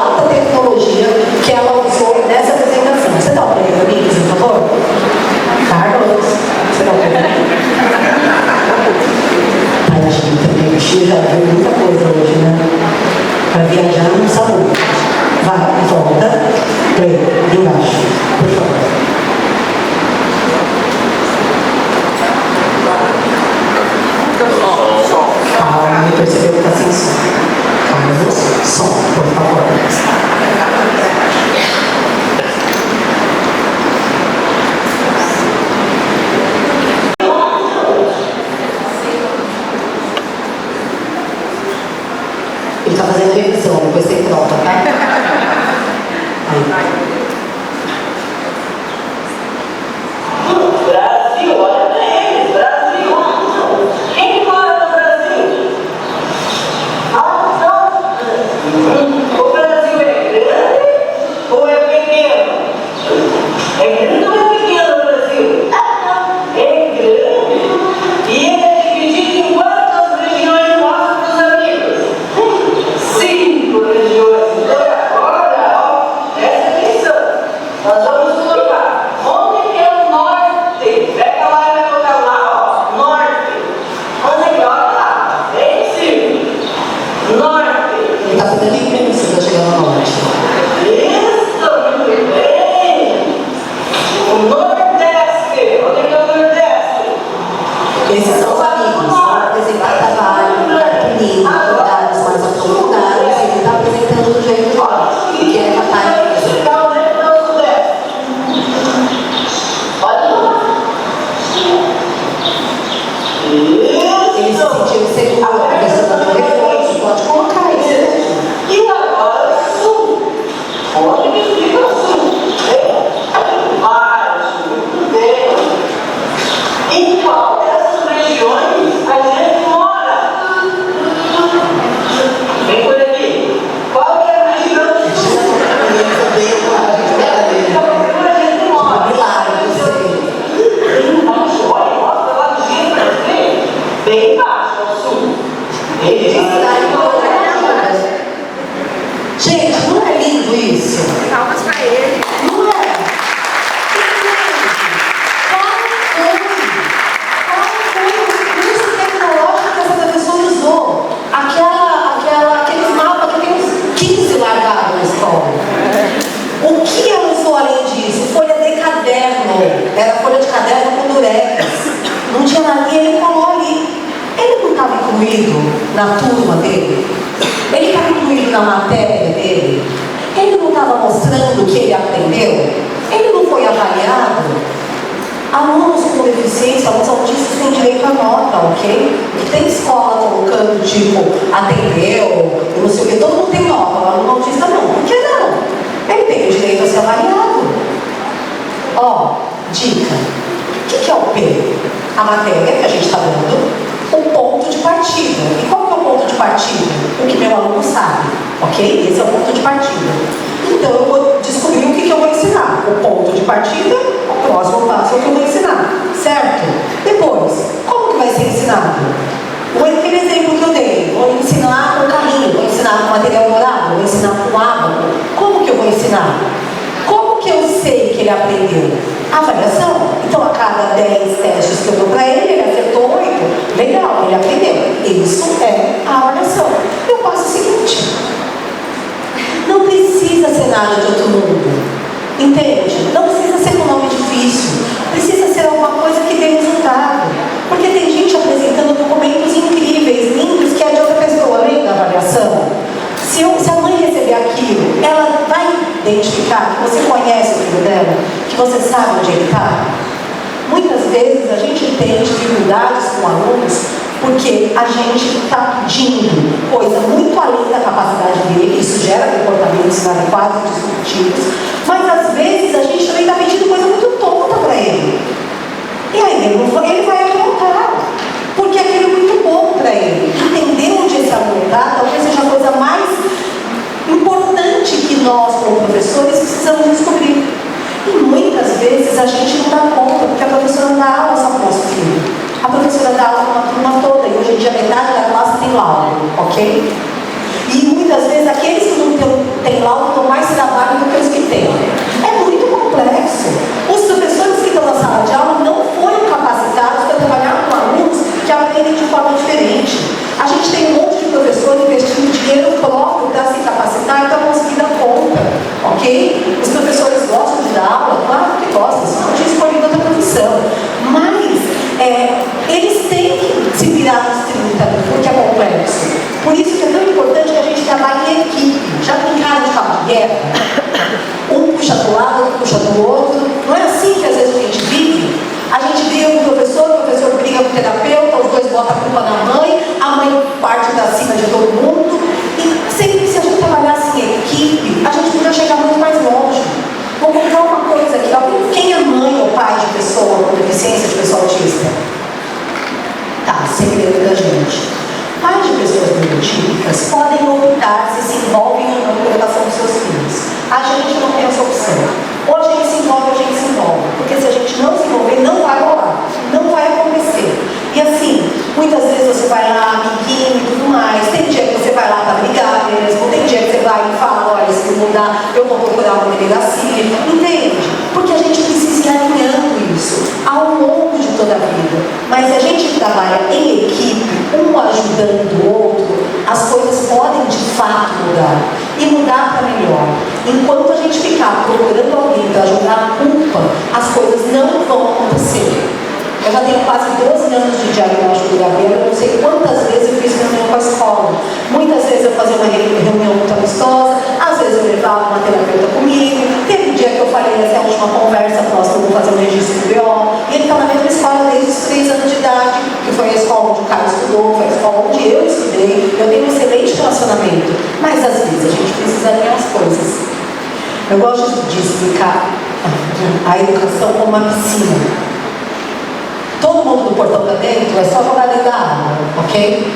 alta tecnologia que ela usou nessa apresentação. Você dá para ele, amigos, por favor? Carlos, você dá para ele? Ai, acho que também o Xi já viu muita coisa hoje, né? Para viajar no salão. Vai, volta. Play, embaixo, por favor. Calma, me percebeu que está sem som. Carlos, som, por favor. Ele está fazendo revisão, depois tem prova, tá? Aí.
Brasil, olha pra eles, Brasil. Quem mora no Brasil? O Brasil é grande ou é pequeno? É grande ou é pequeno o Brasil? É grande. E ele é dividido em quantas regiões, nossos amigos? 5 regiões. Então agora, ó, presta atenção. Nós vamos colocar. Onde que é o norte? Pega lá e vai colocar lá, ó. Norte. Onde é que é? Olha lá. Vem em cima. Norte.
Ele está fazendo imenso para chegar no norte.
Isso, muito bem. O Nordeste. Onde é que é o Nordeste?
Esses são os amigos. Vão apresentar trabalho, pequenininho, lugares mais aprofundados. Ele está apresentando do jeito que é capaz. Ele se sentiu seguro, precisando de reforço, pode colocar isso.
E agora sul. Onde que fica o sul? Baixo, muito bem. Em qual dessas regiões a gente mora? Vem por aqui. Qual que é a região? Bem baixo, ao sul. Ele está em
Gente, não é lindo isso?
Palmas para ele.
Não é? Qual foi o curso tecnológico que essa professora usou? Aqueles mapas que tem uns 15 largados na escola. O que ela usou além disso? Folha de caderno. Era folha de caderno com durex. Não tinha nada. E ele colou ali. Ele não estava incluído na turma dele? Ele estava incluído na matéria dele? Ele não estava mostrando o que ele aprendeu? Ele não foi avaliado? Alunos com deficiência, alunos autistas têm direito à nota, ok? E tem escola colocando, tipo, atendeu, eu não sei o que, todo mundo tem nota, o aluno autista não. Por que não? Ele tem o direito a ser avaliado. Ó, dica. O que é o P? A matéria que a gente está dando, o ponto de partida. E qual que é o ponto de partida? O que meu aluno sabe, ok? Esse é o ponto de partida. Então eu vou descobrir o que eu vou ensinar. O ponto de partida, o próximo passo é o que eu vou ensinar, certo? Depois, como que vai ser ensinado? Aquele exemplo que eu dei, vou ensinar com carrinho, vou ensinar com material dourado, vou ensinar com água. Como que eu vou ensinar? Como que eu sei que ele aprendeu? Avaliação. Então, a cada 10 testes que eu dou para ele, ele acertou 8. Legal, ele aprendeu. Isso é a avaliação. E o passo seguinte. Não precisa ser nada de outro mundo. Entende? Não precisa ser um nome difícil. Precisa ser alguma coisa que dê resultado. Porque tem gente apresentando documentos incríveis, lindos, que é de outra pessoa. Além da avaliação. Se a mãe receber aquilo, ela vai identificar que você conhece o filho dela, que você sabe onde ele está. Muitas vezes a gente tem dificuldades com alunos porque a gente está pedindo coisa muito além da capacidade dele, isso gera comportamentos inadequados e disruptivos, mas às vezes a gente também está pedindo coisa muito tonta para ele. E aí ele vai aprontar, porque aquilo é muito bom para ele. Entender onde esse aluno está talvez seja a coisa mais importante que nós, como professores, precisamos descobrir. E muitas vezes a gente não dá conta, porque a professora dá aula só para o nosso filho. A professora dá aula para uma turma toda, e hoje em dia metade da classe tem laudo, ok? E muitas vezes aqueles que não tem laudo dão mais trabalho do que os que têm. É muito complexo. Os professores que estão na sala de aula não foram capacitados para trabalhar com alunos que aprendem de forma diferente. A gente tem um monte de professor investindo dinheiro próprio para se capacitar e para conseguir dar conta, ok? Os professores gostam de dar aula? Claro que gostam, senão tinha escolhido outra profissão. Mas eles têm que se virar nos 30, porque é complexo. Por isso que é tão importante que a gente trabalhe em equipe. Já brincaram de cabo de guerra? Um puxa do lado, outro puxa do outro. Não é assim que às vezes a gente vive? A gente briga com o professor briga com o terapeuta, os dois botam a culpa na mãe, a mãe parte da cima de todo mundo. E sempre se a gente trabalhasse em equipe, a gente podia chegar muito mais longe. Vou contar uma coisa aqui. Quem é mãe ou pai de pessoa com deficiência, de pessoa autista? Tá, segredo da gente. Pais de pessoas neurotípicas podem optar se envolvem ou não na educação dos seus filhos. A gente não tem essa opção. Ou a gente se envolve ou a gente se envolve. Porque se a gente não se envolver, não vai rolar. Não vai acontecer. E assim, muitas vezes você vai lá, amiguinho e tudo mais. Tem dia que você vai lá para brigar mesmo. Tem dia que você vai e fala, olha, se mudar, eu vou procurar uma delegacia. Entende? Porque a gente precisa ir alinhando isso ao longo de toda a vida. Mas se a gente trabalha em equipe, um ajudando o outro, as coisas podem de fato mudar. E mudar para melhor. Enquanto a gente ficar procurando alguém para jogar a culpa, as coisas não vão acontecer. Eu já tenho quase 12 anos de diagnóstico do Gabriel, eu não sei quantas vezes eu fiz reunião com a escola. Muitas vezes eu fazia uma reunião muito amistosa, às vezes eu levava uma terapeuta comigo. Teve um dia que eu falei, essa é a última conversa, próxima eu vou fazer um registro do BO. E ele está na mesma escola desde os 3 anos de idade, que foi a escola onde o Carlos estudou, foi a escola onde eu estudei. Eu tenho um excelente relacionamento, mas às vezes a gente precisa alinhar as coisas. Eu gosto de explicar a educação como uma piscina. Todo mundo do portão para dentro é só jogar dentro da água, ok?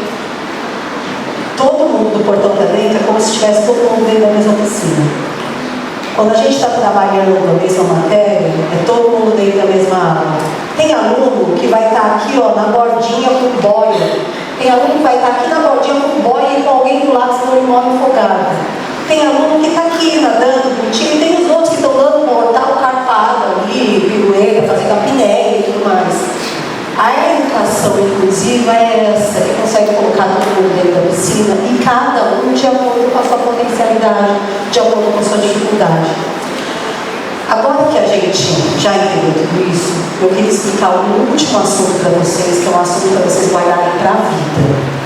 Todo mundo do portão para dentro é como se estivesse todo mundo dentro da mesma piscina. Quando a gente está trabalhando a mesma matéria, é todo mundo dentro da mesma água. Tem aluno que vai estar aqui, ó, na bordinha com boia. Tem aluno que vai estar aqui na bordinha com boia e com alguém do lado, senão ele morre afogado. Tem aluno que está aqui nadando bonitinho, e tem os outros que estão dando mortal carpada ali, pirueta, fazendo apneia e tudo mais. A educação inclusiva é essa, que consegue colocar todo mundo dentro da piscina e cada um de acordo com a sua potencialidade, de acordo com a sua dificuldade. Agora que a gente já entendeu tudo isso, eu queria explicar um último assunto para vocês, que é um assunto para vocês guardarem para a vida.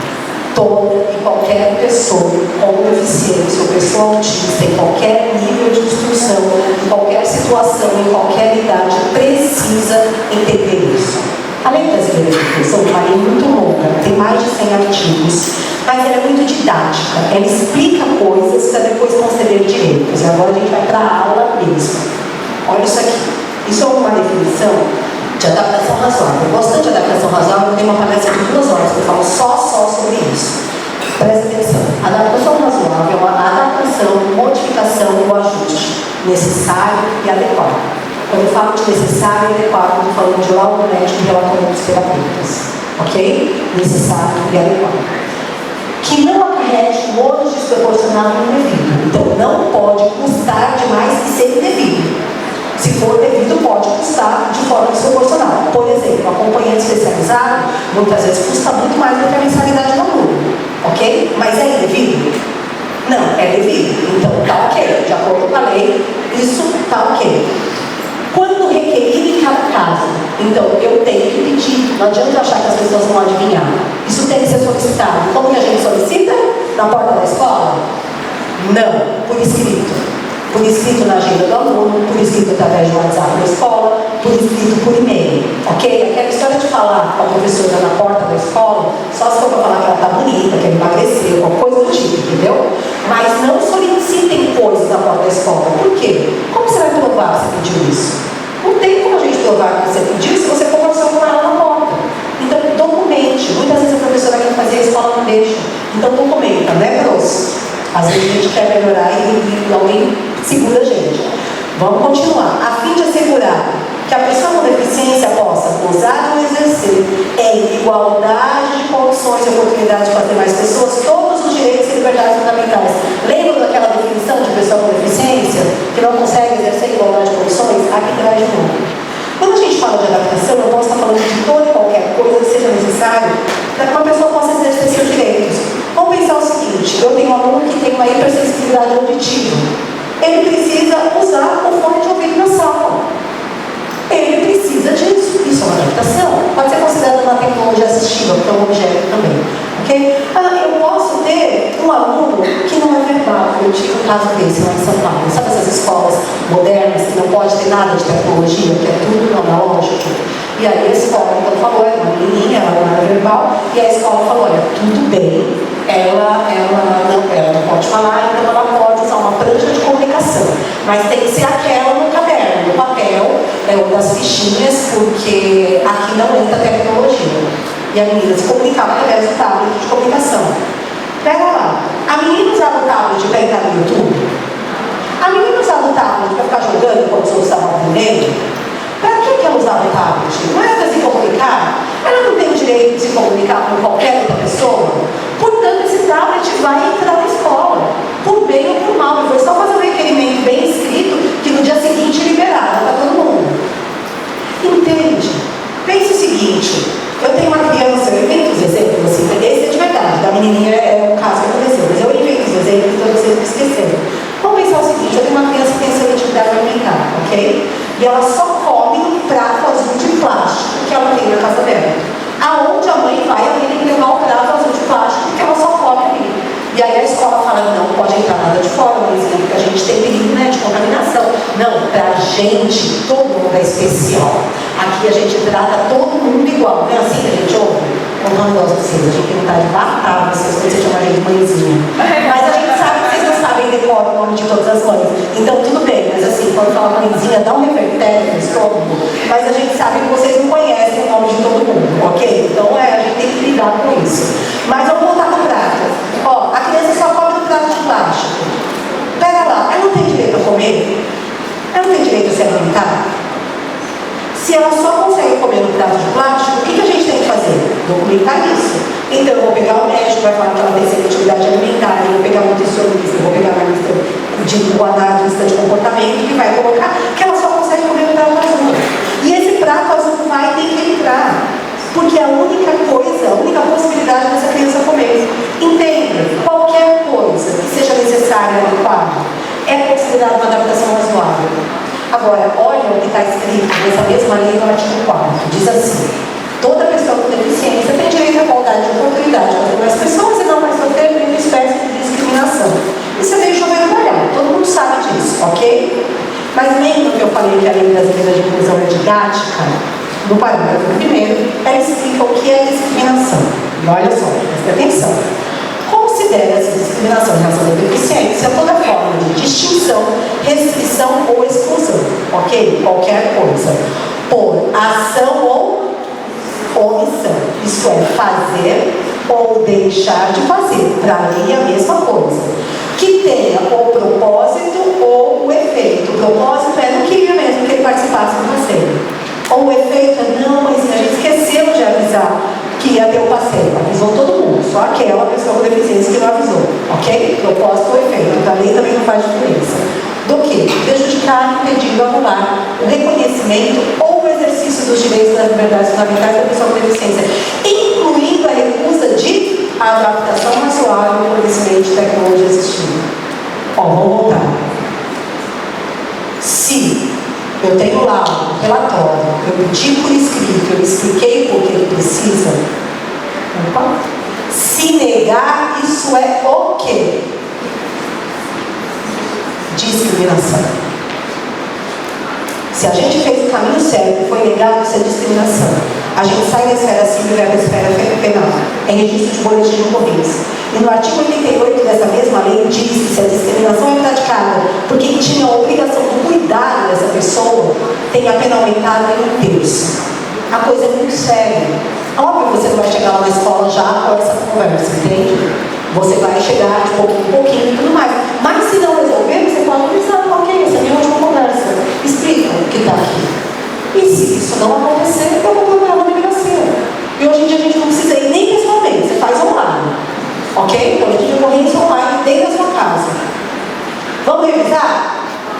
Toda e qualquer pessoa com deficiência ou pessoa autista, em qualquer nível de instrução, em qualquer situação, em qualquer idade, precisa entender isso. Além das professão, uma lei muito longa, tem mais de 100 artigos, mas ela é muito didática, ela explica coisas para depois conceder direitos. E agora a gente vai para a aula mesmo. Olha isso aqui. Isso é uma definição de adaptação razoável. Bastante de adaptação razoável, eu tenho uma palestra de 2 horas que eu falo só sobre isso. Presta atenção. Adaptação razoável é uma adaptação, modificação ou ajuste necessário e adequado. Quando eu falo de necessário e adequado, eu estou falando de laudo médico e relatório dos terapeutas. Ok? Necessário e adequado. Que não acarrete um ônus desproporcional e indevido. Então, não pode custar demais e ser indevido. Se for devido, pode custar de forma desproporcional. Por exemplo, acompanhante especializado, muitas vezes custa muito mais do que a mensalidade do aluno. Ok? Mas é indevido? Não, é devido. Então, tá ok. De acordo com a lei, isso tá ok. Quando requerido em cada caso, então eu tenho que pedir, não adianta achar que as pessoas vão adivinhar. Isso tem que ser solicitado. Como que a gente solicita? Na porta da escola? Não, por escrito. Por escrito na agenda do aluno, por escrito através do WhatsApp da escola, por escrito por e-mail, ok? Aquela história de falar com a professora na porta da escola, só se for para falar que ela está bonita, que ela emagreceu, alguma coisa do tipo, entendeu? Mas não solicitem coisas na porta da escola. Por quê? Como você vai provar que você pediu isso? Não tem como a gente provar que você pediu se você conversou com ela na porta. Então, documente. Muitas vezes a professora quer fazer, a escola não deixa. Então, documenta, né, grosso? Às vezes a gente quer melhorar e alguém segura a gente. Vamos continuar. A fim de assegurar que a pessoa com deficiência possa gozar ou exercer em igualdade de condições e oportunidades de fazer mais pessoas todos os direitos e liberdades fundamentais. Lembram daquela definição de pessoa com deficiência, que não consegue exercer igualdade de condições? Aqui traz de novo. Quando a gente fala de adaptação, eu posso estar falando de toda e qualquer coisa que seja necessária para que uma pessoa possa exercer seus direitos. Vamos pensar o seguinte: eu tenho um aluno que tem uma hipersensibilidade auditiva. Ele precisa usar o fone de ouvido na sala. Ele precisa disso. Isso é uma adaptação. Pode ser considerada uma tecnologia assistiva, porque é um objeto também. Okay? Eu posso ter um aluno que não é verbal. Eu tive um caso desse lá em São Paulo. Sabe essas escolas modernas que não pode ter nada de tecnologia, que é tudo analógico? E aí a escola então falou, era uma menininha, ela não era verbal, e a escola falou, olha, tudo bem, ela não pode falar, então ela pode usar uma prancha de comunicação, mas tem que ser aquela no caderno, no papel, ou das fichinhas, porque aqui não entra tecnologia. E a menina se comunicava através do tablet de comunicação. Pega lá, a menina usava o tablet para entrar no YouTube? A menina usava o tablet para ficar jogando enquanto os outros estavam aprendendo? Para que ela usava o tablet? Não era para se comunicar? Ela não tem o direito de se comunicar com qualquer outra pessoa? Portanto, esse tablet vai entrar na escola, por bem ou por mal. Foi só fazer um requerimento bem escrito que no dia seguinte liberaram para todo mundo. Entende? Pense o seguinte: eu tenho uma criança, eu invento os exemplos assim, esse é de verdade, da menininha é um caso que aconteceu, mas eu invento os exemplos para vocês não esquecerem. Vamos pensar o seguinte: eu tenho uma criança que tem seletividade alimentar, ok? E ela só come no prato azul de plástico que ela tem na casa dela. Aonde a mãe vai, ela tem que levar o prato azul de plástico porque ela só come ali. E aí a escola fala, não pode entrar nada de fora, por exemplo, porque a gente tem perigo, né, de contaminação. Não, pra gente, todo mundo é especial. Aqui a gente trata todo mundo igual, não é assim que a gente ouve? Eu não gosto de vocês, a gente tem vontade de matar vocês quando você chama a gente de mãezinha. Mas a gente sabe que vocês não sabem decorar o nome de todas as mães. Então tudo bem, mas assim, quando fala mãezinha, dá um revertério no estômago. Mas a gente sabe que vocês não conhecem o nome de todo mundo, ok? Então a gente tem que lidar com isso. Mas vamos voltar para o prato. Ó, a criança só come no prato de plástico. Pega lá, ela não tem direito a comer? Ela não tem direito a se alimentar? Se ela só consegue comer no prato de plástico, o que a gente tem que fazer? Documentar isso. Então eu vou pegar o médico, vai falar que ela tem seletividade alimentar, eu vou pegar o nutricionista, eu vou pegar a lista o analista de comportamento que vai colocar que ela só consegue comer no prato azul. E esse prato azul vai ter que entrar, porque é a única coisa, a única possibilidade dessa criança comer. Entenda, qualquer coisa que seja necessária no quadro é considerada uma adaptação razoável. Agora, olha o que está escrito nessa mesma lei no artigo 4. Diz assim: toda pessoa com deficiência tem direito à igualdade de oportunidade com as demais pessoas e não vai sofrer nenhuma espécie de discriminação. Isso é meio chover no molhado, todo mundo sabe disso, ok? Mas lembra que eu falei que a lei brasileira de inclusão é didática? No parágrafo 1º, ela explica o que é discriminação. E olha só, presta atenção. Considera-se discriminação em razão da deficiência toda forma de distinção, restrição ou exclusão, ok? Qualquer coisa, por ação ou omissão, isso é, fazer ou deixar de fazer, para mim é a mesma coisa, que tenha o propósito ou o efeito. O propósito é, não queria mesmo que ele participasse do passeio, ou o efeito é, não, mas a gente esqueceu de avisar que ia ter o passeio, avisou todo mundo, só aquela pessoa com deficiência que não avisou, ok? Propósito ou efeito, então a lei também não faz diferença. Do que? Prejudicar, impedir, anular o reconhecimento ou o exercício dos direitos e das liberdades fundamentais da pessoa com deficiência, incluindo a recusa de adaptação razoável ao conhecimento de tecnologia assistiva. Ó, vamos voltar. Se eu tenho lá um relatório, eu pedi por escrito, eu expliquei por que ele precisa. Opa. Se negar, isso é o quê? Discriminação. Se a gente fez o caminho certo, foi negado, isso é discriminação. A gente sai da esfera civil e vai para a esfera penal. É registro de boletim de ocorrência. E no artigo 88 dessa mesma lei diz que se a discriminação é praticada porque tinha a obrigação do cuidado dessa pessoa, tem a pena aumentada em 1/3. A coisa é muito séria. Óbvio que você não vai chegar lá na escola já com essa conversa, entende? Você vai chegar de pouquinho em pouquinho e tudo mais. Mas se não resolver, você pode pensar, ok, essa é a minha última conversa. Explica o que está aqui. E se isso não acontecer, eu vou procurar uma delegacia. E hoje em dia a gente não precisa ir nem pessoalmente, você faz online. Ok? Então a gente vai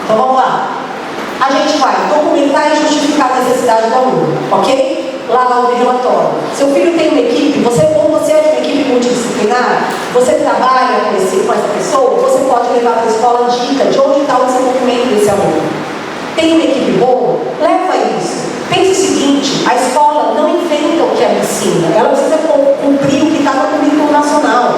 Então vamos lá. A gente vai documentar e justificar a necessidade do aluno, ok? Lá no relatório. Seu filho tem uma equipe, você é de uma equipe multidisciplinar, você trabalha com essa pessoa, você pode levar para a escola dica de onde está o desenvolvimento desse aluno. Tem uma equipe boa? Leva isso. Pense o seguinte, a escola não inventa o que ela ensina, ela precisa cumprir o que está no currículo nacional.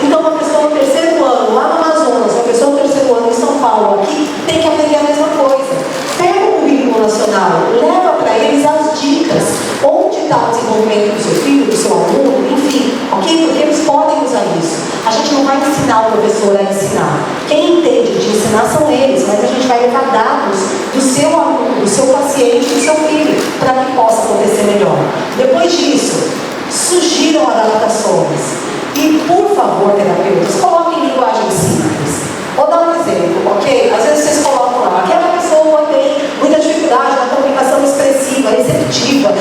Então uma pessoa no terceiro ano, lá no Amazonas, uma pessoa no terceiro ano em São Paulo, aqui, tem que aprender a mesma coisa. Pega o currículo nacional, leva para eles as dicas, onde está o desenvolvimento do seu filho, do seu aluno, enfim, ok? Porque eles podem usar isso. A gente não vai ensinar o professor a ensinar. Quem entende de ensinar são eles, mas a gente vai levar dados do seu aluno, do seu paciente, do seu filho, para que possa acontecer melhor. Depois disso, sugiram adaptações. E, por favor, terapeutas, coloquem linguagem simples. Vou dar um exemplo, ok? Às vezes vocês colocam lá, aquela pessoa tem muita dificuldade na comunicação expressiva, receptiva,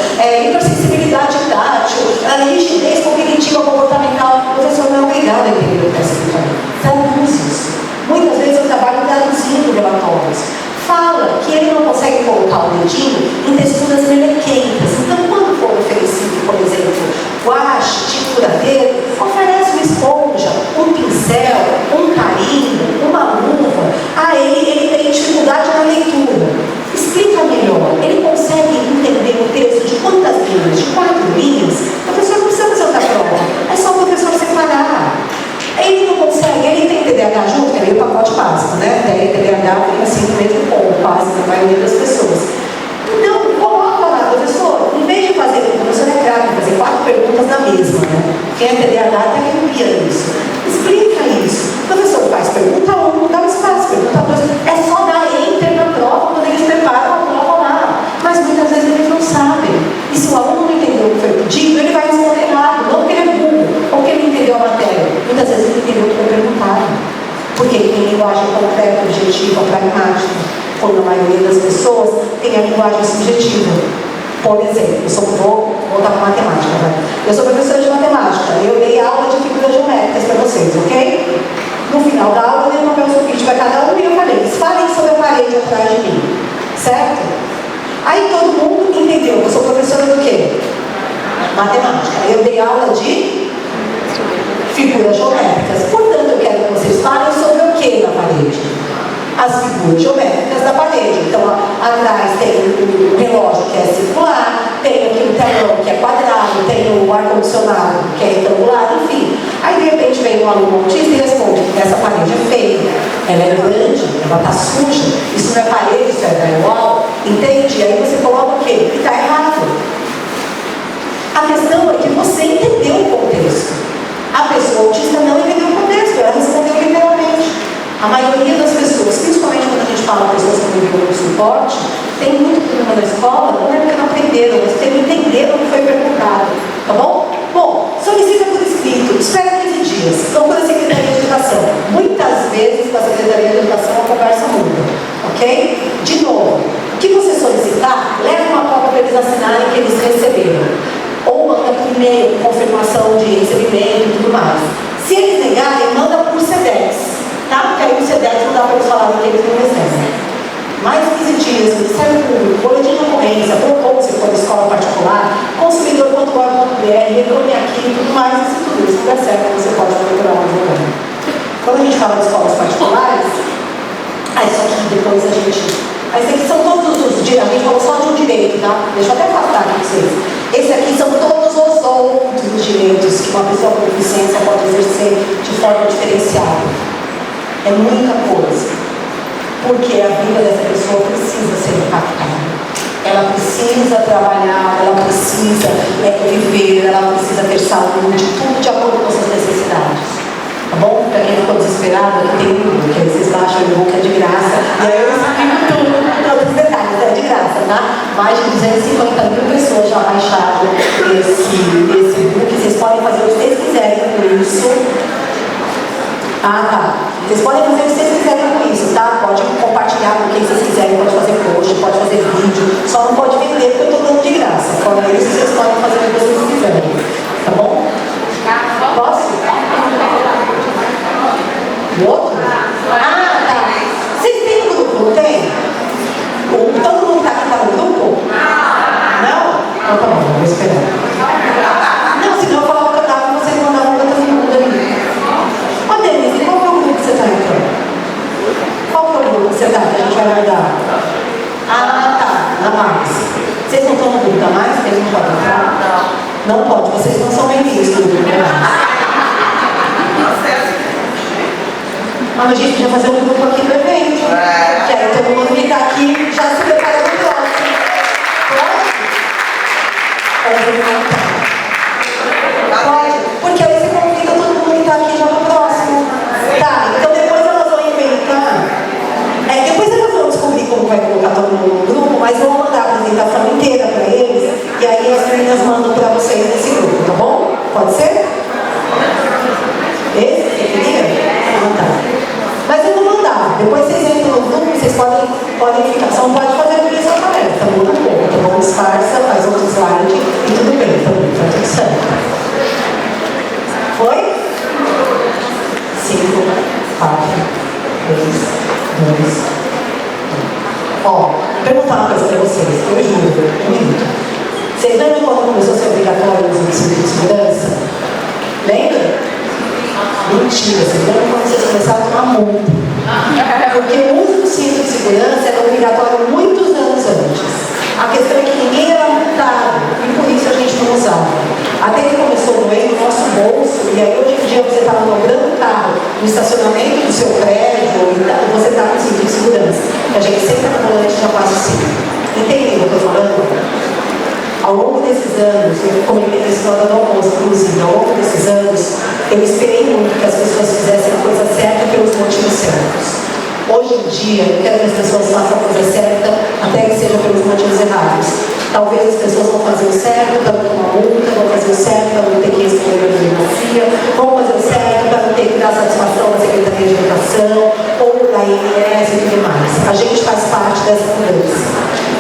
hipersensibilidade tátil, rigidez cognitiva comportamental. O professor não é obrigado a entender o que está escrito ali. Traduz isso. Muitas vezes eu trabalho traduzindo relatórios. Fala que ele não consegue colocar o dedinho em texturas melequentas. Então, quando for oferecido, por exemplo, guache, tinturadeiro, oferece uma esponja, um pincel, um carimbo, uma luva. Ele tem dificuldade na leitura. Explica melhor. Ele consegue entender o texto de quantas linhas? De 4 linhas? O professor não precisa fazer outra prova. É só o professor separar. Ele não consegue, ele tem TDAH junto, que é meio pacote básico, né? Tem TDAH, fica assim no mesmo ponto, quase na maioria das pessoas. Então, coloca lá, professor, em vez de fazer, o professor é craque, fazer 4 perguntas na mesma, né? Quem é TDAH até que não pia isso. Explica isso. O professor faz pergunta 1, dá um espaço, pergunta 2. É só dar enter na prova quando eles preparam a prova lá. Mas muitas vezes eles não sabem. E se o aluno não entendeu o que foi pedido, ele vai responder errado. Não porque ele é burro, ou porque ele não entendeu a matéria. Muitas vezes ele entendeu o que foi perguntado. Porque ele tem linguagem concreta, objetiva, pragmática. Quando a maioria das pessoas tem a linguagem subjetiva. Por exemplo, vou voltar para matemática, né? Eu sou professora de matemática, eu dei aula de figuras geométricas para vocês, ok? No final da aula, eu dei um papel sulfite para cada um e eu falei, falem sobre a parede atrás de mim, certo? Aí todo mundo entendeu, eu sou professora do quê? Matemática. Eu dei aula de figuras geométricas, portanto, eu quero que vocês falem sobre o que na parede? As figuras geométricas da parede. Então, atrás tem o relógio que é circular, tem aqui o telão que é quadrado, tem o ar-condicionado que é retangular, enfim. Aí, de repente, vem um aluno autista e responde: essa parede é feia, ela é grande, ela está suja, isso não é parede, isso é drywall, entende? Aí você coloca o quê? Que está errado. A questão é que você entendeu o contexto. A pessoa autista não entendeu o contexto, ela respondeu literalmente. A maioria das pessoas, principalmente quando a gente fala de pessoas que viveram no suporte, tem muito problema na escola, não é porque não aprenderam, mas porque não entenderam o que foi perguntado, tá bom? Bom, solicita por escrito, espera 15 dias, procura a Secretaria de Educação. Muitas vezes com a Secretaria de Educação a conversa muda, ok? De novo, o que você solicitar, leva uma cópia para eles assinarem que eles receberam. Ou manda por e-mail, confirmação de recebimento e tudo mais. Se eles negarem, manda por SEDEX. Tá? Porque aí o SEDEX não dá para eles falarem que eles não recebem. Mais 15 dias, Ministério Público, boletim de ocorrência, ou se for escola particular, consumidor.gov.br, retorne aqui e tudo mais, e se tudo isso não der certo, você pode procurar um advogado. Quando a gente fala de escolas particulares, isso aqui depois a gente. Isso aqui são todos os direitos, a gente falou só de um direito, tá? Deixa eu até afastar aqui para vocês. Esse aqui são todos os outros direitos que uma pessoa com deficiência pode exercer de forma diferenciada. É muita coisa, porque a vida dessa pessoa precisa ser impactada. Ela precisa trabalhar, ela precisa viver, ela precisa ter saúde, tudo de acordo com suas necessidades. Tá bom? Para quem ficou desesperado, aqui tem um, que aí vocês baixam o e-book, é de graça. E aí eu explico tudo, todos os detalhes, é de graça, tá? Mais de 250 mil pessoas já baixaram esse e-book. Vocês podem fazer o que vocês quiserem com isso. Tá. Vocês podem fazer o que vocês quiserem com isso, tá? Pode compartilhar com quem vocês quiserem, pode fazer post, pode fazer vídeo, só não pode vender porque eu estou dando de graça. Fora isso, vocês podem fazer o que vocês quiserem, tá bom? Posso? O outro? Tá. Vocês têm um grupo, não tem? com ansiedade, a gente vai guardar. Ah, tá, na mais. Vocês não estão na dúvida mais? Porque eles não podem entrar? Não pode, vocês não são bem-vindos no grupo mais. Mas a gente podia fazer um grupo aqui do evento. Que aí todo mundo fica aqui já se prepara para o próximo. Pode? Porque aí você convida todo mundo que está aqui já no próximo. Tá, então depois elas vão inventar. Depois elas vão descobrir como vai colocar todo mundo no grupo, mas vão mandar a apresentação inteira para eles. E aí as meninas mandam para vocês nesse grupo, tá bom? Pode ser? Esse? Você queria? Ah, tá. Mas eu vou mandar. Depois vocês entram no grupo, vocês podem ficar. Só não pode fazer a minha tarefa, tá muito bom. Tá bom? Disfarça, faz outro slide e tudo bem, também, tá tudo certo. Foi? 5, 4, 3, 2, 1. Ó, vou perguntar uma coisa pra vocês, eu juro, um minuto. Vocês lembram quando começou a ser obrigatório o uso do cinto de segurança? Lembra? Mentira, vocês lembram quando vocês começaram a tomar multa? Porque o uso do cinto de segurança era obrigatório muitos anos antes. A questão é que ninguém era multado e por isso a gente não usava. Até que começou a doer no nosso bolso, e aí hoje em dia você está manobrando o carro no estacionamento do seu prédio, e você está com cinto de segurança. A gente sempre no volante já passa assim. Entendeu o que eu estou falando? Ao longo desses anos, eu comentei a história do almoço, inclusive, ao longo desses anos, eu esperei muito que as pessoas fizessem a coisa certa pelos motivos certos. Hoje em dia, eu quero que as pessoas façam a coisa certa, até que seja pelos motivos errados. Talvez as pessoas vão fazer o certo para não tomar multa, vão fazer o certo para não ter que responder a delegacia, vão fazer o certo para não ter que dar satisfação à Secretaria de Educação, ou da INS e tudo mais. A gente faz parte dessa mudança.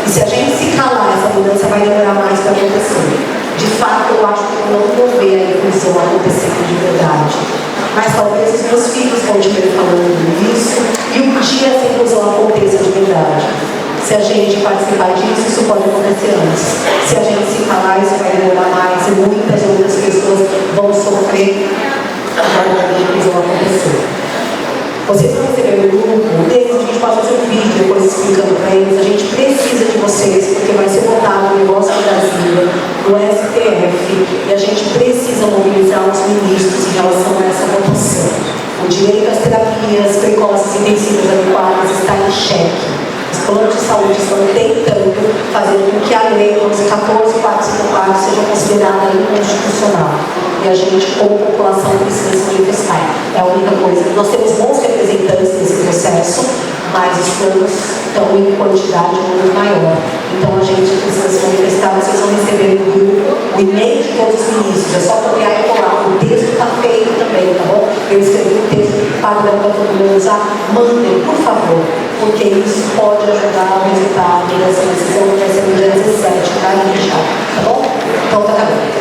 E se a gente se calar, essa mudança vai demorar mais para acontecer. De fato, eu acho que eu não vou ver a inclusão acontecendo de verdade. Mas talvez os meus filhos continuem falando isso e um dia essa inclusão aconteça de verdade. Se a gente participar disso, isso pode acontecer antes. Se a gente se calar, isso vai demorar mais e muitas outras pessoas vão sofrer para a inclusão acontecer. Vocês vão receber o grupo, desde a gente pode fazer um vídeo depois explicando para eles. A gente precisa de vocês, porque vai ser votado no negócio do Brasil, no STF, e a gente precisa mobilizar os ministros em relação a essa votação. O direito às terapias precoces intensivas adequadas está em xeque. Os planos de saúde estão tentando fazer com que a lei 14454 seja considerada inconstitucional. E a gente, como população, precisa se manifestar. É a única coisa. Nós temos bons representantes nesse processo, mas os planos estão em quantidade muito maior. Então a gente precisa se manifestar. Vocês vão receber no grupo o e-mail de todos os ministros. É só copiar e colar. O texto está feito também, tá bom? Eu escrevi um texto padrão para todo mundo usar. Mandem, por favor, porque isso pode ajudar o resultado dessa decisão que vai ser no dia 17, tá? Tá bom? Então tá acabando.